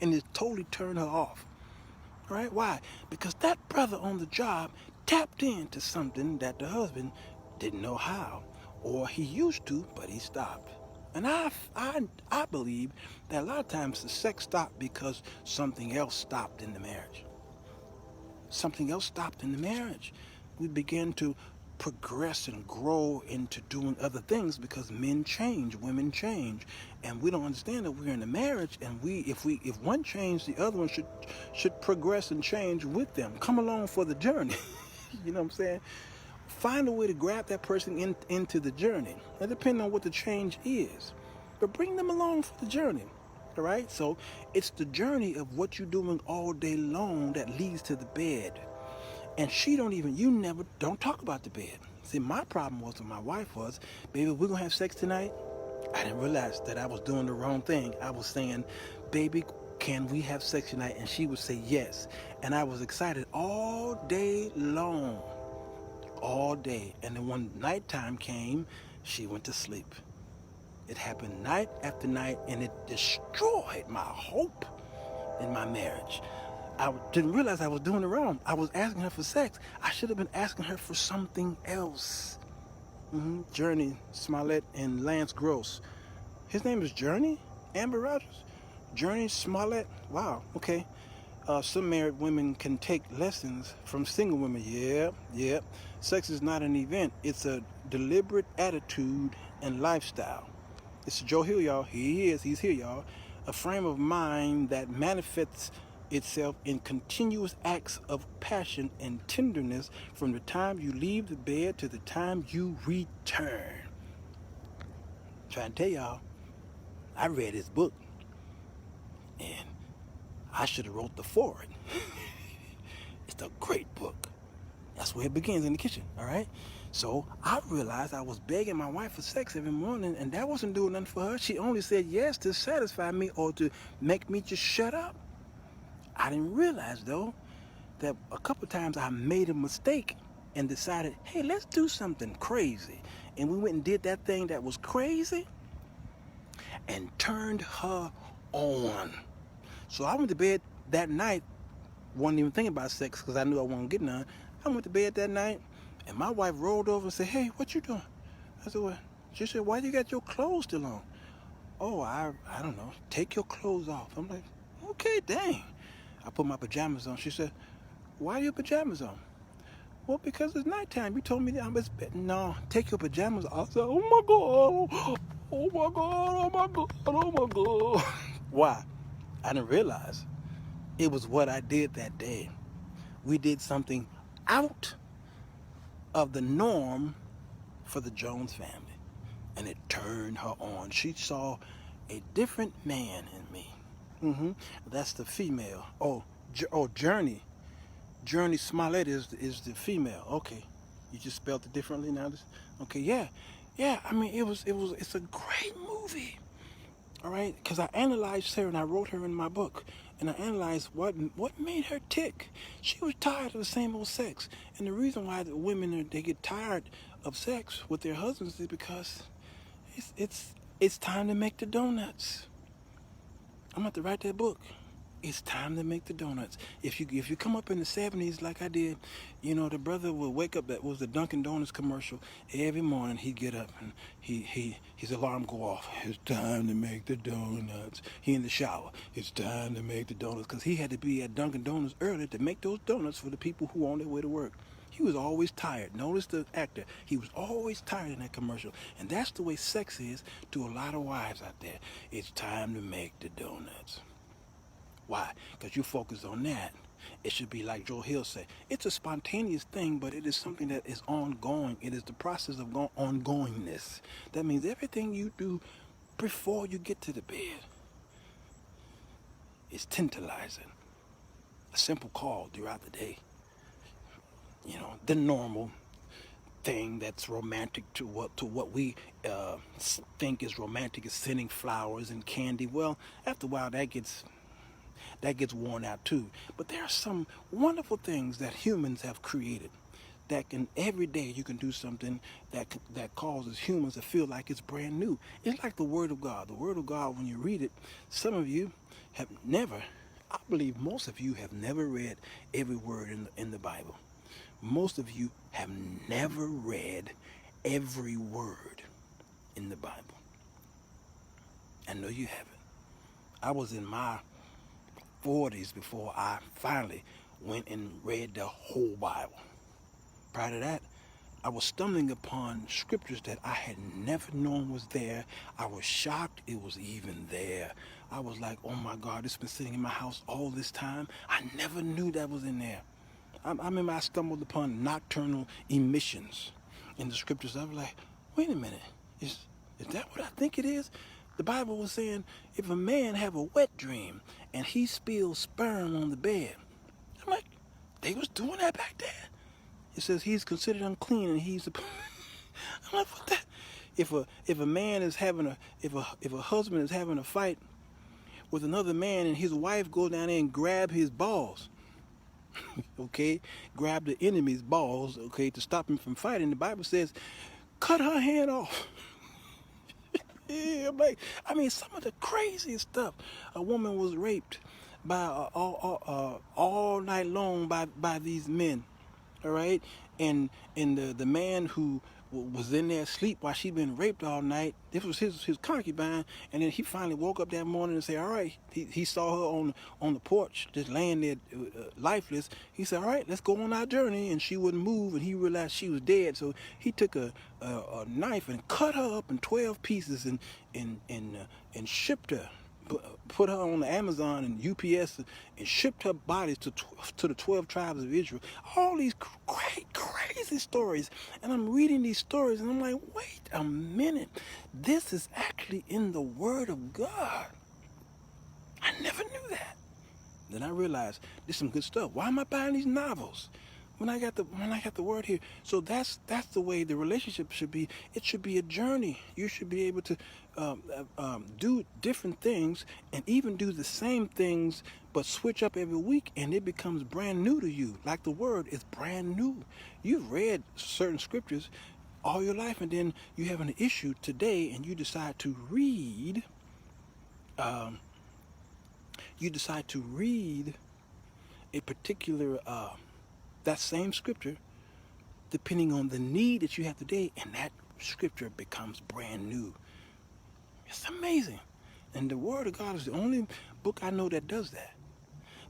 And it totally turned her off. All right? Why? Because that brother on the job tapped into something that the husband didn't know how, or he used to, but he stopped. And I believe that a lot of times the sex stopped because something else stopped in the marriage. Something else stopped in the marriage. We began to progress and grow into doing other things because men change, women change, and we don't understand that we're in a marriage. And if one changed, the other one should progress and change with them. Come along for the journey. You know what I'm saying? Find a way to grab that person into the journey. Now, depending on what the change is, but bring them along for the journey. All right? So it's the journey of what you're doing all day long that leads to the bed. And you never don't talk about the bed. See, my problem was with my wife was, "Baby, we're gonna have sex tonight." I didn't realize that I was doing the wrong thing. I was saying, "Baby, can we have sex tonight?" And she would say yes. And I was excited all day long. All day. And then when nighttime came, she went to sleep. It happened night after night, and it destroyed my hope in my marriage. I didn't realize I was doing it wrong. I was asking her for sex. I should have been asking her for something else. Journey Smollett and Lance Gross. His name is Journey? Amber Rogers? Journey Smollett? Wow, okay. Some married women can take lessons from single women. Yeah. Sex is not an event. It's a deliberate attitude and lifestyle. It's Joe Hill, y'all. He's here, y'all. A frame of mind that manifests itself in continuous acts of passion and tenderness from the time you leave the bed to the time you return. I'm trying to tell y'all, I read his book, and I should have wrote the foreword. It's a great book. That's where it begins, in the kitchen, all right? So I realized I was begging my wife for sex every morning, and that wasn't doing nothing for her. She only said yes to satisfy me or to make me just shut up. I didn't realize, though, that a couple of times I made a mistake and decided, hey, let's do something crazy. And we went and did that thing that was crazy and turned her on. So I went to bed that night, wasn't even thinking about sex because I knew I wasn't getting none. I went to bed that night, and my wife rolled over and said, "Hey, what you doing?" I said, "What?" She said, "Why you got your clothes still on?" "Oh, I don't know. Take your clothes off." I'm like, okay, dang. I put my pajamas on. She said, "Why are your pajamas on?" "Well, because it's nighttime. You told me that I'm in bed." "No, take your pajamas off." I said, "Oh my God. Oh my God. Oh my God. Oh my God." Why? I didn't realize it was what I did that day. We did something out of the norm for the Jones family. And it turned her on. She saw a different man in me. That's the female. Journey. Journey Smollett is the female. Okay, you just spelled it differently now. Okay, yeah. I mean, it's a great movie. All right, because I analyzed her and I wrote her in my book, and I analyzed what made her tick. She was tired of the same old sex, and the reason why the women they get tired of sex with their husbands is because it's time to make the donuts. I'm about to write that book. It's time to make the donuts. If you come up in the 70s like I did, the brother would wake up. That was the Dunkin' Donuts commercial. Every morning he'd get up and his alarm go off. It's time to make the donuts. He in the shower. It's time to make the donuts because he had to be at Dunkin' Donuts early to make those donuts for the people who were on their way to work. He was always tired. Notice the actor. He was always tired in that commercial. And that's the way sex is to a lot of wives out there. It's time to make the donuts. Why? Because you focus on that. It should be like Joe Hill said. It's a spontaneous thing, but it is something that is ongoing. It is the process of ongoingness. That means everything you do before you get to the bed is tantalizing. A simple call throughout the day. The normal thing that's romantic to what we think is romantic is sending flowers and candy. Well, after a while that gets worn out too. But there are some wonderful things that humans have created that can every day you can do something that causes humans to feel like it's brand new. It's like the Word of God. The Word of God, when you read it, some of you have never, I believe most of you have never read every word in the Bible. Most of you have never read every word in the Bible. I know you haven't. I was in my 40s before I finally went and read the whole Bible. Prior to that, I was stumbling upon scriptures that I had never known was there. I was shocked it was even there. I was like, oh my God, it's been sitting in my house all this time. I never knew that was in there. I remember I stumbled upon nocturnal emissions in the scriptures. I was like, wait a minute, is that what I think it is? The Bible was saying, if a man have a wet dream and he spills sperm on the bed, I'm like, they was doing that back then. It says he's considered unclean and he's I'm like, what that? If a man is having if a husband is having a fight with another man and his wife goes down there and grab his balls, okay, grab the enemy's balls, okay, to stop him from fighting, the Bible says, cut her hand off. Yeah, I mean, some of the craziest stuff. A woman was raped by all night long by these men, all right, and the man who was in there asleep while she'd been raped all night. This was his concubine, and then he finally woke up that morning and said, all right, he saw her on the porch just laying there lifeless. He said, all right, let's go on our journey, and she wouldn't move, and he realized she was dead, so he took a knife and cut her up in 12 pieces and shipped her, put her on the Amazon and UPS and shipped her bodies to the 12 tribes of Israel. All these crazy stories. And I'm reading these stories and I'm like, wait a minute. This is actually in the Word of God. I never knew that. Then I realized there's some good stuff. Why am I buying these novels when I got the Word here? So that's the way the relationship should be. It should be a journey. You should be able to do different things and even do the same things but switch up every week, and it becomes brand new to you. Like the Word is brand new. You've read certain scriptures all your life, and then you have an issue today and you decide to read a particular that same scripture depending on the need that you have today, and that scripture becomes brand new. It's amazing. And the Word of God is the only book I know that does that.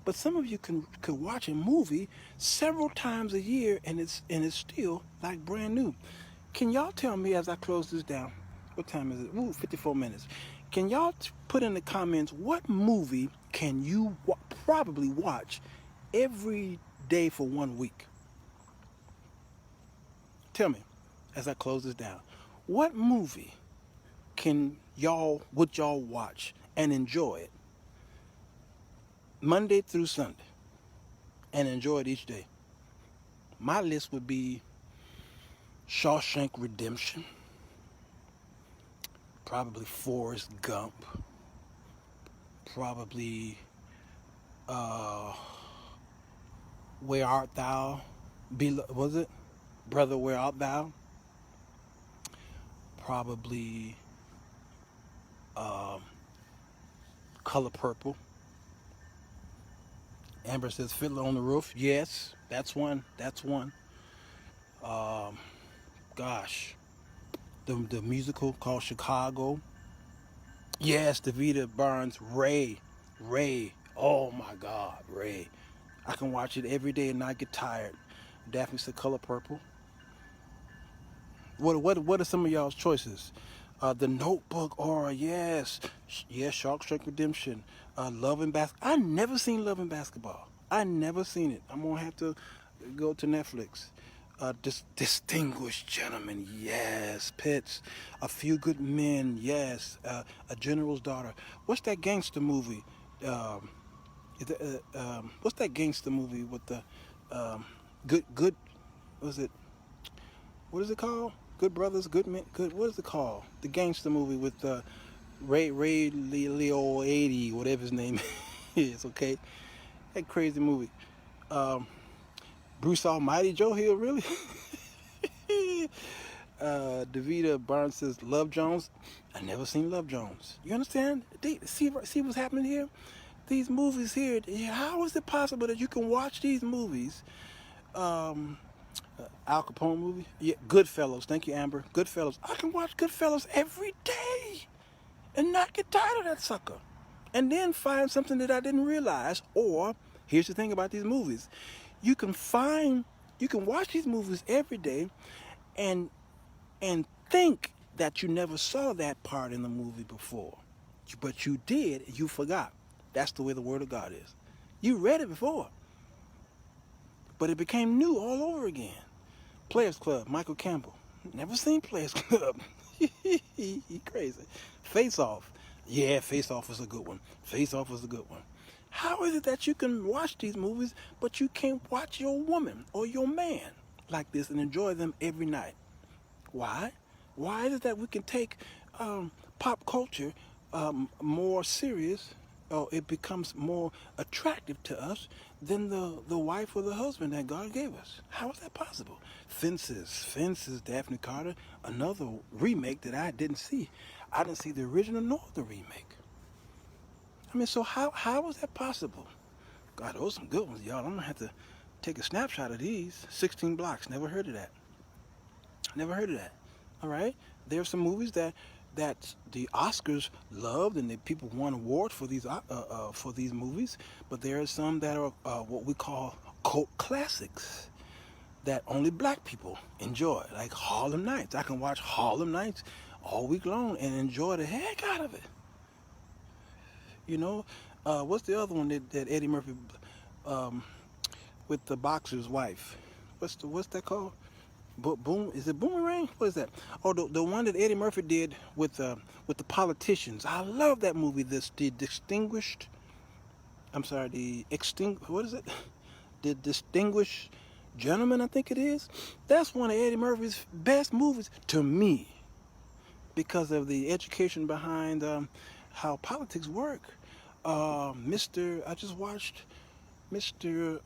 But some of you could watch a movie several times a year and it's still like brand new. Can y'all tell me as I close this down, what time is it? 54 minutes. Can y'all put in the comments what movie can you probably watch every day for 1 week? tell me, as I close this down, what movie would y'all watch and enjoy it Monday through Sunday and enjoy it each day? My list would be Shawshank Redemption, probably Forrest Gump, probably Where Art Thou? Was it? Brother, Where Art Thou? Probably Color Purple. Amber says Fiddler on the Roof. Yes, that's one. That's one. Um, Gosh, the musical called Chicago. Yes, Davita Barnes. Ray. Oh my God, Ray. I can watch it every day and not get tired. Daphne said Color Purple. What are some of y'all's choices? The Notebook, or yes, Shawshank Redemption, Love and Basketball. I never seen Love and Basketball. I never seen it. I'm gonna have to go to Netflix. Distinguished Gentleman, yes. Pitts, A Few Good Men, yes. A General's Daughter. What's that gangster movie? Um, what's that gangster movie with the good? Was it? What is it called? Good Brothers, Good Men, Good. What is it called? The gangster movie with Ray Leo 80, whatever his name is. Okay, that crazy movie. Um, Bruce Almighty, Joe Hill, really? Davita Barnes says Love Jones. I never seen Love Jones. You understand? See what's happening here? These movies here. How is it possible that you can watch these movies? Al Capone movie. Yeah, Goodfellas. Thank you, Amber. Goodfellas. I can watch Goodfellas every day and not get tired of that sucker. And then find something that I didn't realize. Or here's the thing about these movies: you can watch these movies every day, and think that you never saw that part in the movie before, but you did. You forgot. That's the way the Word of God is. You read it before, but it became new all over again. Players Club, Michael Campbell. Never seen Players Club. He crazy. Face Off. Yeah, Face Off was a good one. Face Off was a good one. How is it that you can watch these movies, but you can't watch your woman or your man like this and enjoy them every night? Why? Why is it that we can take pop culture more serious, or it becomes more attractive to us than the wife or the husband that God gave us? How is that possible? Fences, Daphne Carter, another remake that I didn't see. I didn't see the original nor the remake. I mean, so how is that possible? God, those are some good ones, y'all. I'm gonna have to take a snapshot of these. 16 Blocks, never heard of that. Never heard of that. All right, there are some movies that the Oscars loved, and that people won awards for these movies. But there are some that are what we call cult classics that only black people enjoy, like Harlem Nights. I can watch Harlem Nights all week long and enjoy the heck out of it. You know, what's the other one that Eddie Murphy with the boxer's wife? What's that called? Boom, is it Boomerang? What is that? Oh, the one that Eddie Murphy did with the politicians. I love that movie. The distinguished. I'm sorry, what is it? The Distinguished Gentleman, I think it is. That's one of Eddie Murphy's best movies to me, because of the education behind how politics work. I just watched Mr.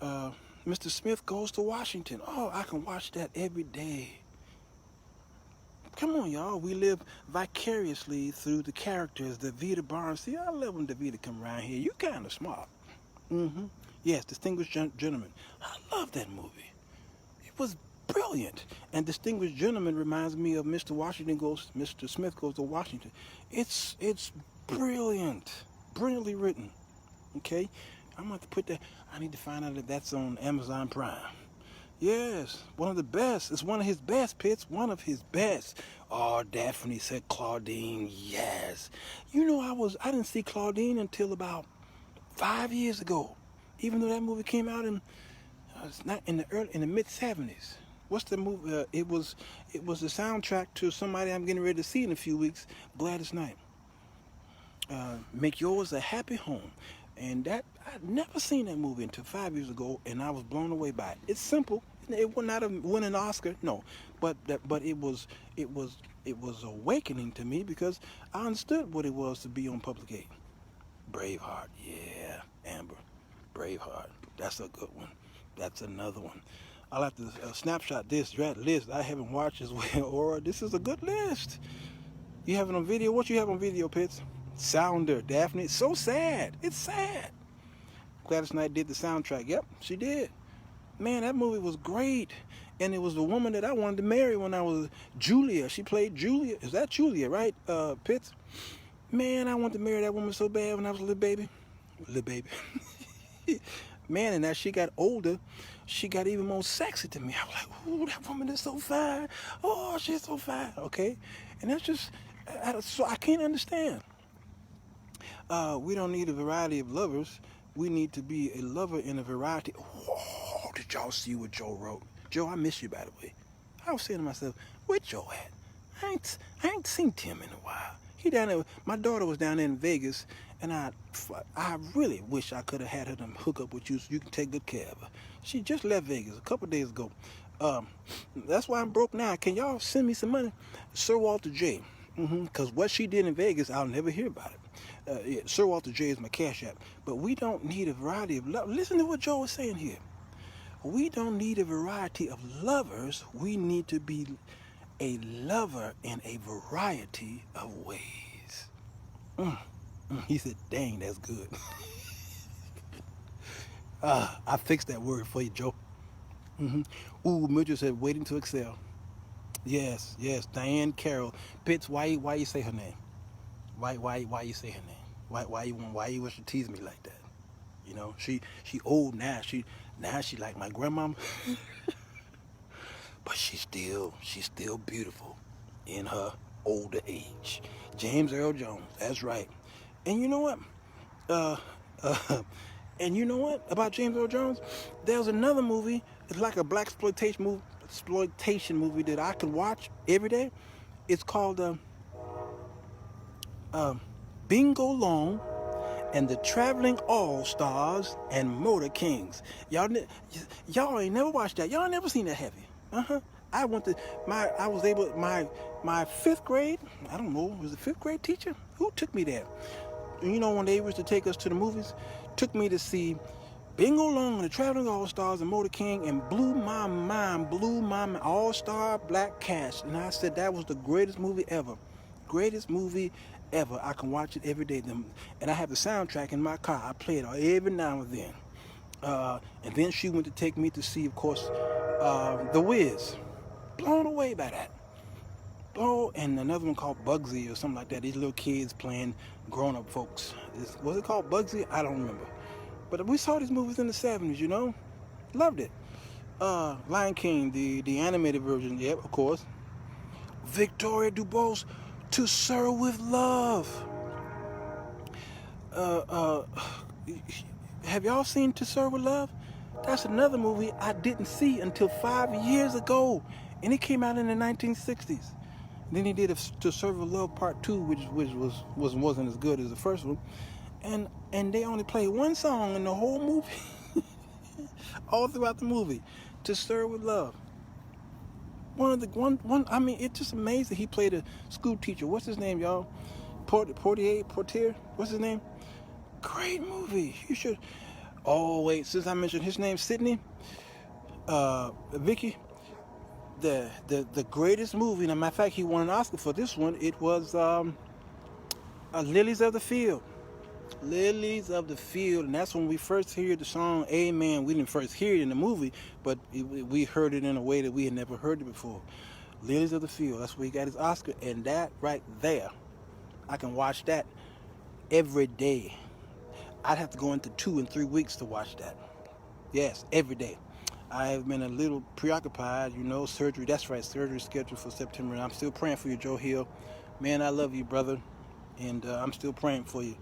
Smith Goes to Washington. Oh, I can watch that every day. Come on, y'all. We live vicariously through the characters. Davita Barnes. See, I love when Davita come around here. You kind of smart. Mm-hmm. Yes, Distinguished Gentleman. I love that movie. It was brilliant. And Distinguished Gentleman reminds me of Mr. Smith Goes to Washington. It's brilliant. Brilliantly written. Okay? I'm going to put that. I need to find out if that's on Amazon Prime. Yes, one of the best. It's one of his best, Pitts. One of his best. Oh, Daphne said Claudine. Yes. You know, I didn't see Claudine until about 5 years ago. Even though that movie came out in the mid 70s. What's the movie? It was the soundtrack to somebody I'm getting ready to see in a few weeks. Gladys Knight. Make Yours a Happy Home. And that I'd never seen that movie until 5 years ago, and I was blown away by it. It's simple. It would not have won an Oscar, no, but it was awakening to me because I understood what it was to be on public aid. Braveheart, yeah, Amber, Braveheart. That's a good one. That's another one. I'll have to snapshot this list. I haven't watched as well, or this is a good list. You have it on video? What you have on video, Pitts? Sounder, Daphne. So sad. It's sad. Gladys Knight did the soundtrack. Yep, she did. Man, that movie was great. And it was the woman that I wanted to marry when I was Julia. She played Julia. Is that Julia, right, Pitts? Man, I wanted to marry that woman so bad when I was a little baby. Little baby. Man, and as she got older, she got even more sexy to me. I was like, ooh, that woman is so fine. Oh, she's so fine. Okay? And that's just, so I can't understand. We don't need a variety of lovers. We need to be a lover in a variety. Whoa, did y'all see what Joe wrote? Joe, I miss you, by the way. I was saying to myself, where Joe at? I ain't seen Tim in a while. He down there. My daughter was down there in Vegas, and I really wish I could have had her to hook up with you so you can take good care of her. She just left Vegas a couple days ago. That's why I'm broke now. Can y'all send me some money? Sirwalterj. Because what she did in Vegas, I'll never hear about it. Yeah, Sirwalterj is my CashApp. But we don't need a variety of love. Listen to what Joe is saying here. We don't need a variety of lovers. We need to be a lover in a variety of ways. He said, dang, that's good. I fixed that word for you, Joe. Ooh, Mitchell said, waiting to excel. Yes, Diane Carroll. Pitts, why you say her name? Why you say her name? Why you wish to tease me like that? You know, she old now. She like my grandmama. But she's still beautiful in her older age. James Earl Jones, that's right. And you know what? And you know what about James Earl Jones? There's another movie. It's like a black exploitation movie that I could watch every day. It's called Bingo Long and the Traveling All-Stars and Motor Kings. Y'all ain't never watched that. Y'all never seen that, have you? I was able, my fifth grade, I don't know, was it fifth grade teacher? Who took me there? You know, when they used to take us to the movies, took me to see Bingo Long and the Traveling All-Stars and Motor King, and blew my mind, all-star black cast. And I said that was the greatest movie ever. Greatest movie ever. I can watch it every day. And I have the soundtrack in my car. I play it every now and then. And then she went to take me to see, of course, The Wiz. Blown away by that. Oh, and another one called Bugsy or something like that. These little kids playing grown-up folks. Was it called Bugsy? I don't remember. But we saw these movies in the 70s, you know? Loved it. Lion King, the animated version, yep, of course. Victoria DuBose, To Serve with Love. Have y'all seen To Serve with Love? That's another movie I didn't see until 5 years ago. And it came out in the 1960s. Then he did To Serve with Love Part 2, which wasn't as good as the first one. And they only played one song in the whole movie. All throughout the movie. To Serve with Love. I mean, it's just amazing. He played a school teacher. What's his name, y'all? Portier? What's his name? Great movie. You should. Oh, wait, since I mentioned his name, Sydney, Vicky, the greatest movie, and as a matter of fact, he won an Oscar for this one. It was Lilies of the Field. Lilies of the Field, and that's when we first heard the song Amen. We didn't first hear it in the movie, but we heard it in a way that we had never heard it before. Lilies of the Field, that's where he got his Oscar, and that right there, I can watch that every day. I'd have to go into 2 and 3 weeks to watch that. Yes, every day. I have been a little preoccupied, you know, surgery. That's right, surgery scheduled for September. And I'm still praying for you, Joe Hill. Man, I love you, brother. And I'm still praying for you.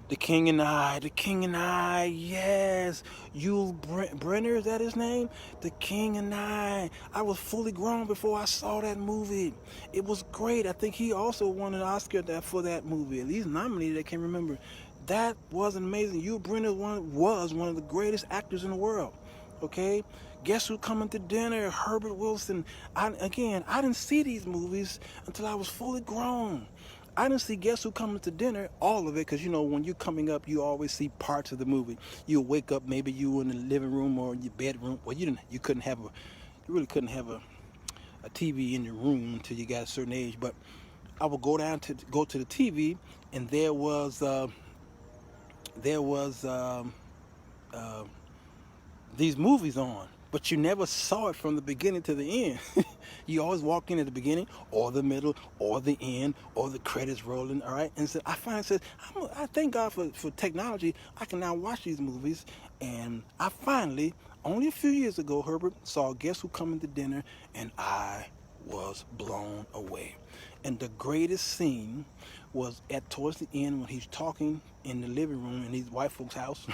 The King and I, The King and I, yes. Yul Brenner, is that his name? The King and I was fully grown before I saw that movie. It was great. I think he also won an Oscar for that movie. At least nominated, I can't remember. That was amazing. Yul Brenner was one of the greatest actors in the world. Okay? Guess Who Coming to Dinner? Herbert Wilson. I didn't see these movies until I was fully grown. I didn't see Guess Who Coming to Dinner, all of it, because, when you're coming up, you always see parts of the movie. You'll wake up, maybe you were in the living room or in your bedroom. Well, you really couldn't have a TV in your room until you got a certain age. But I would go to the TV, and there was these movies on, but you never saw it from the beginning to the end. You always walk in at the beginning, or the middle, or the end, or the credits rolling. All right, and so I I thank God for technology. I can now watch these movies, and I finally, only a few years ago, Herbert, saw Guess Who Coming to Dinner, and I was blown away. And the greatest scene was towards the end when he's talking in the living room in his white folks' house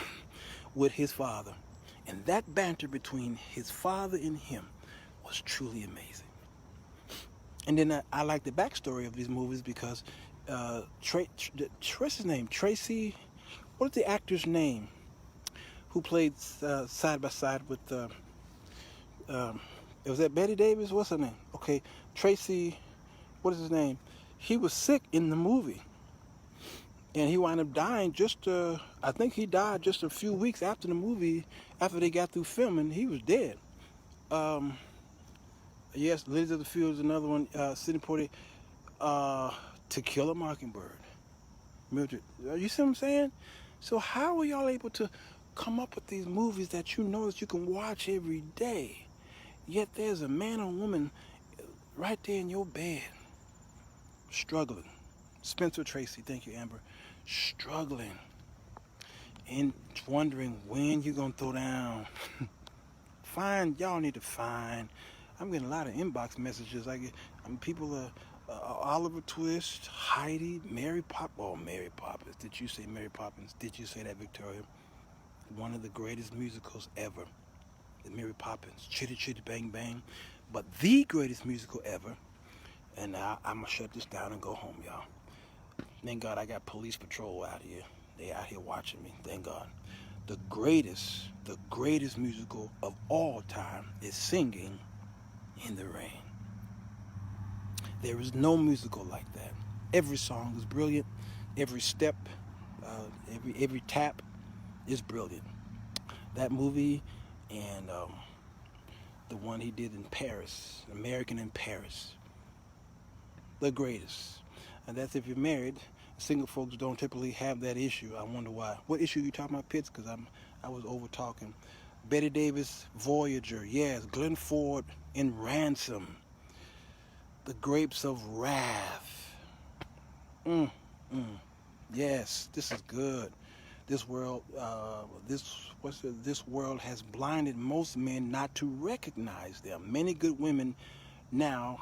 with his father. And that banter between his father and him was truly amazing. And then I like the backstory of these movies because what's his name? Tracy, what is the actor's name who played side by side with, was that Betty Davis? What's her name? Okay, Tracy, what is his name? He was sick in the movie. And he wound up dying I think he died just a few weeks after the movie, after they got through filming. He was dead. Yes, Lilies of the Field is another one. Sidney Poitier, To Kill a Mockingbird. Mildred, you see what I'm saying? So how are y'all able to come up with these movies that you know that you can watch every day, yet there's a man or woman right there in your bed struggling? Spencer Tracy, thank you, Amber. Struggling and wondering when you're gonna throw down. Y'all need to find. I'm getting a lot of inbox messages. People Oliver Twist, Heidi, Mary Poppins. Oh, Mary Poppins. Did you say Mary Poppins? Did you say that, Victoria? One of the greatest musicals ever. Mary Poppins, Chitty Chitty Bang Bang. But the greatest musical ever. And I'm gonna shut this down and go home, y'all. Thank God I got police patrol out here. They out here watching me. Thank God. The greatest musical of all time is Singing in the Rain. There is no musical like that. Every song is brilliant. Every step, every tap is brilliant. That movie and the one he did in Paris, American in Paris, the greatest. And that's if you're married. Single folks don't typically have that issue. I wonder why. What issue you talking about, Pitts? Because I was over talking. Betty Davis, Voyager, yes. Glenn Ford in Ransom. The Grapes of Wrath. Yes, this is good. This world, this world has blinded most men not to recognize them. Many good women now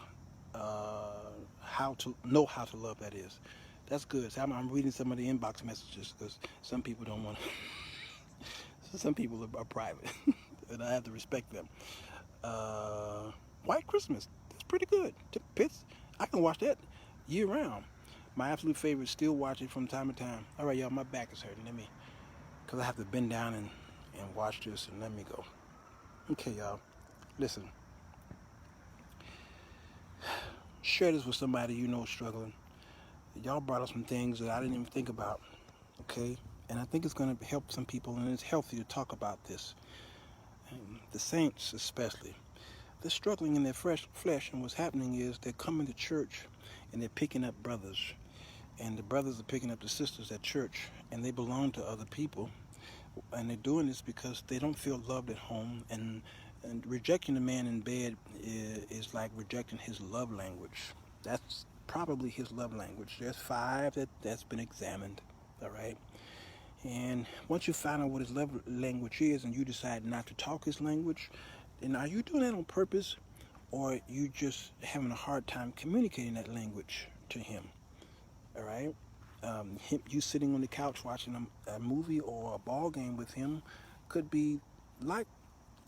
how to love. That is. That's good. So I'm reading some of the inbox messages because some people don't want to. Some people are private, and I have to respect them. White Christmas. That's pretty good. Pitts. I can watch that year round. My absolute favorite. Still watch it from time to time. All right, y'all. My back is hurting. Because I have to bend down and watch this, and let me go. Okay, y'all. Listen. Share this with somebody you know struggling. Y'all brought up some things that I didn't even think about, okay? And I think it's going to help some people, and it's healthy to talk about this. And the saints especially. They're struggling in their flesh, and what's happening is they're coming to church, and they're picking up brothers. And the brothers are picking up the sisters at church, and they belong to other people. And they're doing this because they don't feel loved at home, and rejecting a man in bed is like rejecting his love language. That's probably his love language. There's 5 that's been examined, all right? And once you find out what his love language is and you decide not to talk his language, then are you doing that on purpose, or you just having a hard time communicating that language to him, all right? You sitting on the couch watching a movie or a ball game with him could be like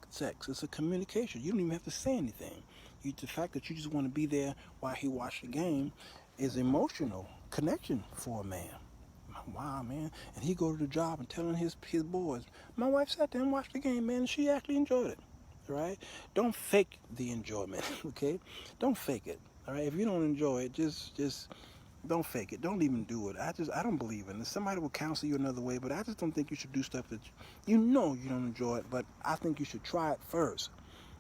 sex. It's a communication. You don't even have to say anything. The fact that you just want to be there while he watched the game is emotional connection for a man. Wow, man. And he go to the job and telling his boys, my wife sat there and watched the game, man, and she actually enjoyed it. Right? Don't fake the enjoyment, okay? Don't fake it. All right? If you don't enjoy it, just don't fake it. Don't even do it. I don't believe in it. Somebody will counsel you another way, but I just don't think you should do stuff that you know you don't enjoy it, but I think you should try it first.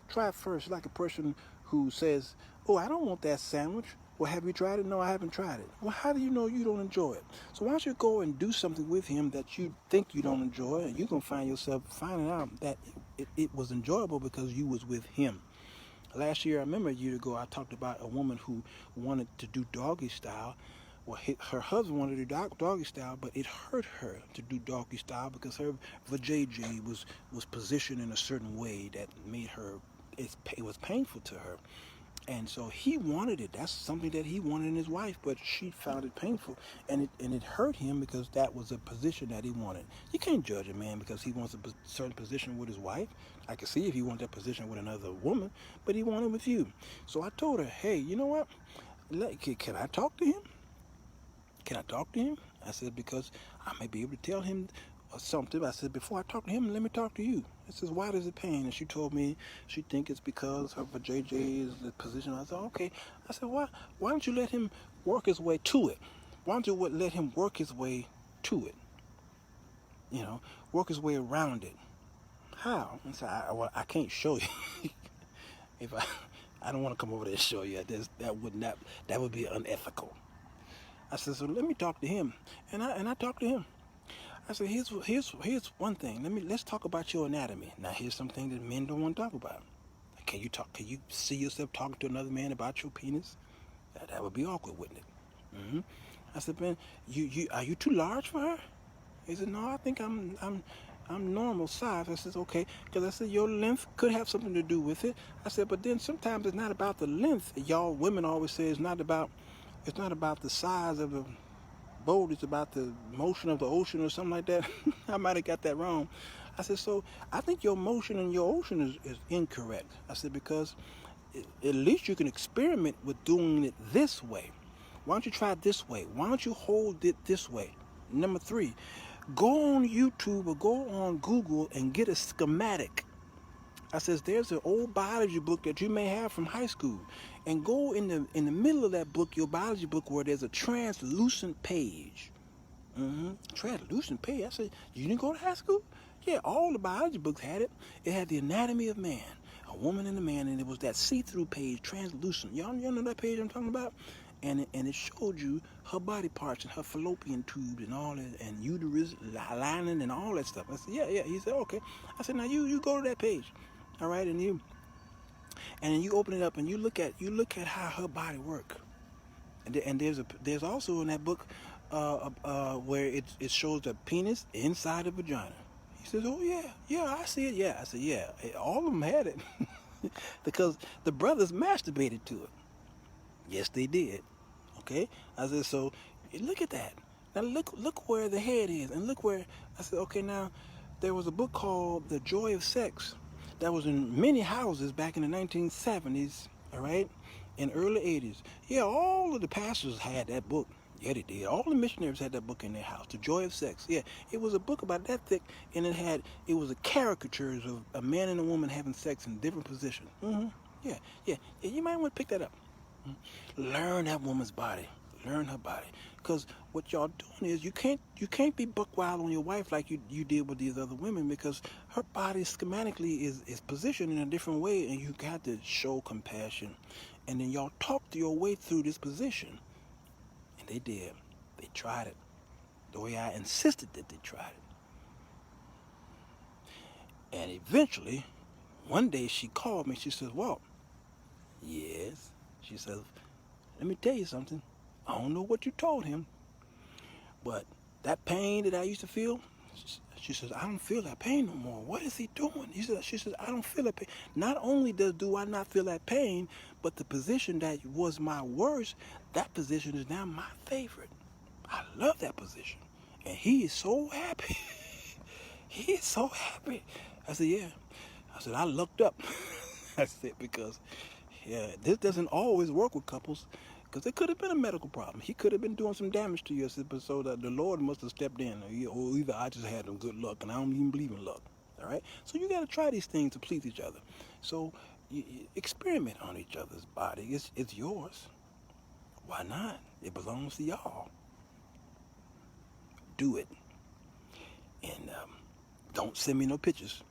Try it first. Like a person who says, oh, I don't want that sandwich. Well, have you tried it? No, I haven't tried it. Well, how do you know you don't enjoy it? So why don't you go and do something with him that you think you don't enjoy, and you're going to find yourself finding out that it was enjoyable because you was with him. Last year, I remember a year ago, I talked about a woman who wanted to do doggy style. Well, her husband wanted to do doggy style, but it hurt her to do doggy style because her vajayjay was positioned in a certain way that made her, it was painful to her. And so he wanted it. That's something that he wanted in his wife, but she found it painful, and it hurt him because that was a position that he wanted. You can't judge a man because he wants a certain position with his wife. I can see if he wanted that position with another woman, but he wanted it with you. So I told her, hey, you know what? Can I talk to him? Can I talk to him? I said, because I may be able to tell him something. I said, before I talk to him, let me talk to you. I says, why does it pain? And she told me she think it's because her vajayjay is the position. I said, okay. I said, why don't you let him work his way to it? Why don't you let him work his way to it? You know, work his way around it. How? I said, I can't show you. If I don't want to come over there and show you. That would be unethical. I said, so let me talk to him. And I talked to him. I said, here's one thing. Let's talk about your anatomy. Now here's something that men don't want to talk about. Can you see yourself talking to another man about your penis? That would be awkward, wouldn't it? Mm-hmm. I said, man, are you too large for her? He said, no, I think I'm normal size. I said, okay, because I said your length could have something to do with it. I said, but then sometimes it's not about the length. Y'all women always say it's not about the size of the boat, it's about the motion of the ocean or something like that. I might have got that wrong. I said, so I think your motion in your ocean is incorrect. I said, because at least you can experiment with doing it this way. Why don't you try it this way? Why don't you hold it this way? Number 3, go on YouTube or go on Google and get a schematic. I says, there's an old biology book that you may have from high school, and go in the middle of that book, your biology book, where there's a translucent page. Translucent page. I said, you didn't go to high school? Yeah, all the biology books had it. It had the anatomy of man, a woman and a man, and it was that see-through page, translucent. Y'all know that page I'm talking about? And it showed you her body parts and her fallopian tube and all that, and uterus lining and all that stuff. I said, yeah. He said, okay. I said, now you go to that page, all right, and then you open it up and you look at how her body works. And there's also in that book where it shows the penis inside the vagina. He says, oh yeah, I see it. Yeah, I said, yeah, all of them had it because the brothers masturbated to it. Yes, they did. Okay, I said, so look at that. Now look where the head is, and look where. I said, okay, now there was a book called The Joy of Sex that was in many houses back in the 1970s. All right, and early 80s. Yeah, all of the pastors had that book. Yeah, they did. All the missionaries had that book in their house, The Joy of Sex. Yeah, it was a book about that thick, and it was a caricatures of a man and a woman having sex in different positions. Yeah. You might want to pick that up. Learn that woman's body. Learn her body. Because what y'all doing is you can't be buck wild on your wife like you did with these other women, because her body schematically is positioned in a different way, and you got to show compassion. And then y'all talked your way through this position. And they did. They tried it. The way I insisted that they tried it. And eventually, one day she called me. She says, Walt, yes. She says, let me tell you something. I don't know what you told him, but that pain that I used to feel, she says, I don't feel that pain no more. What is he doing? She says, I don't feel that pain. Not only do I not feel that pain, but the position that was my worst, that position is now my favorite. I love that position. And he is so happy. He is so happy. I said, yeah. I said, I looked up. I said, because, yeah, this doesn't always work with couples, because it could have been a medical problem. He could have been doing some damage to you. So that the Lord must have stepped in. Or either I just had some good luck, and I don't even believe in luck. All right? So you got to try these things to please each other. So you experiment on each other's body. It's yours. Why not? It belongs to y'all. Do it. And don't send me no pictures.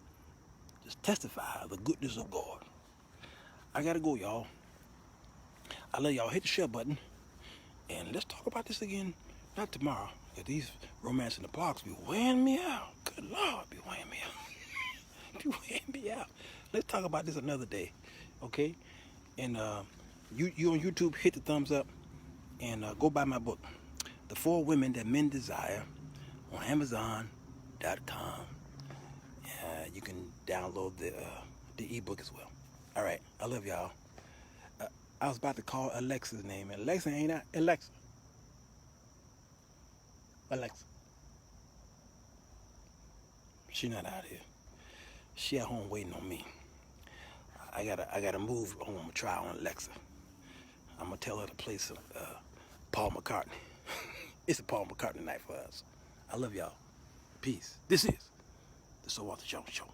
Just testify of the goodness of God. I gotta go, y'all. I love y'all. Hit the share button. And let's talk about this again, not tomorrow. Because these romance in the parks be wearing me out. Good Lord, be wearing me out. Be wearing me out. Let's talk about this another day, okay? And you on YouTube, hit the thumbs up. And go buy my book, The 4 Women That Men Desire, on Amazon.com. You can download the ebook as well. All right, I love y'all. I was about to call Alexa's name. Alexa ain't out. Alexa. She not out here. She at home waiting on me. I gotta move. I'm gonna try on Alexa. I'm gonna tell her to play some Paul McCartney. It's a Paul McCartney night for us. I love y'all. Peace. This is the Sirwalterj Show.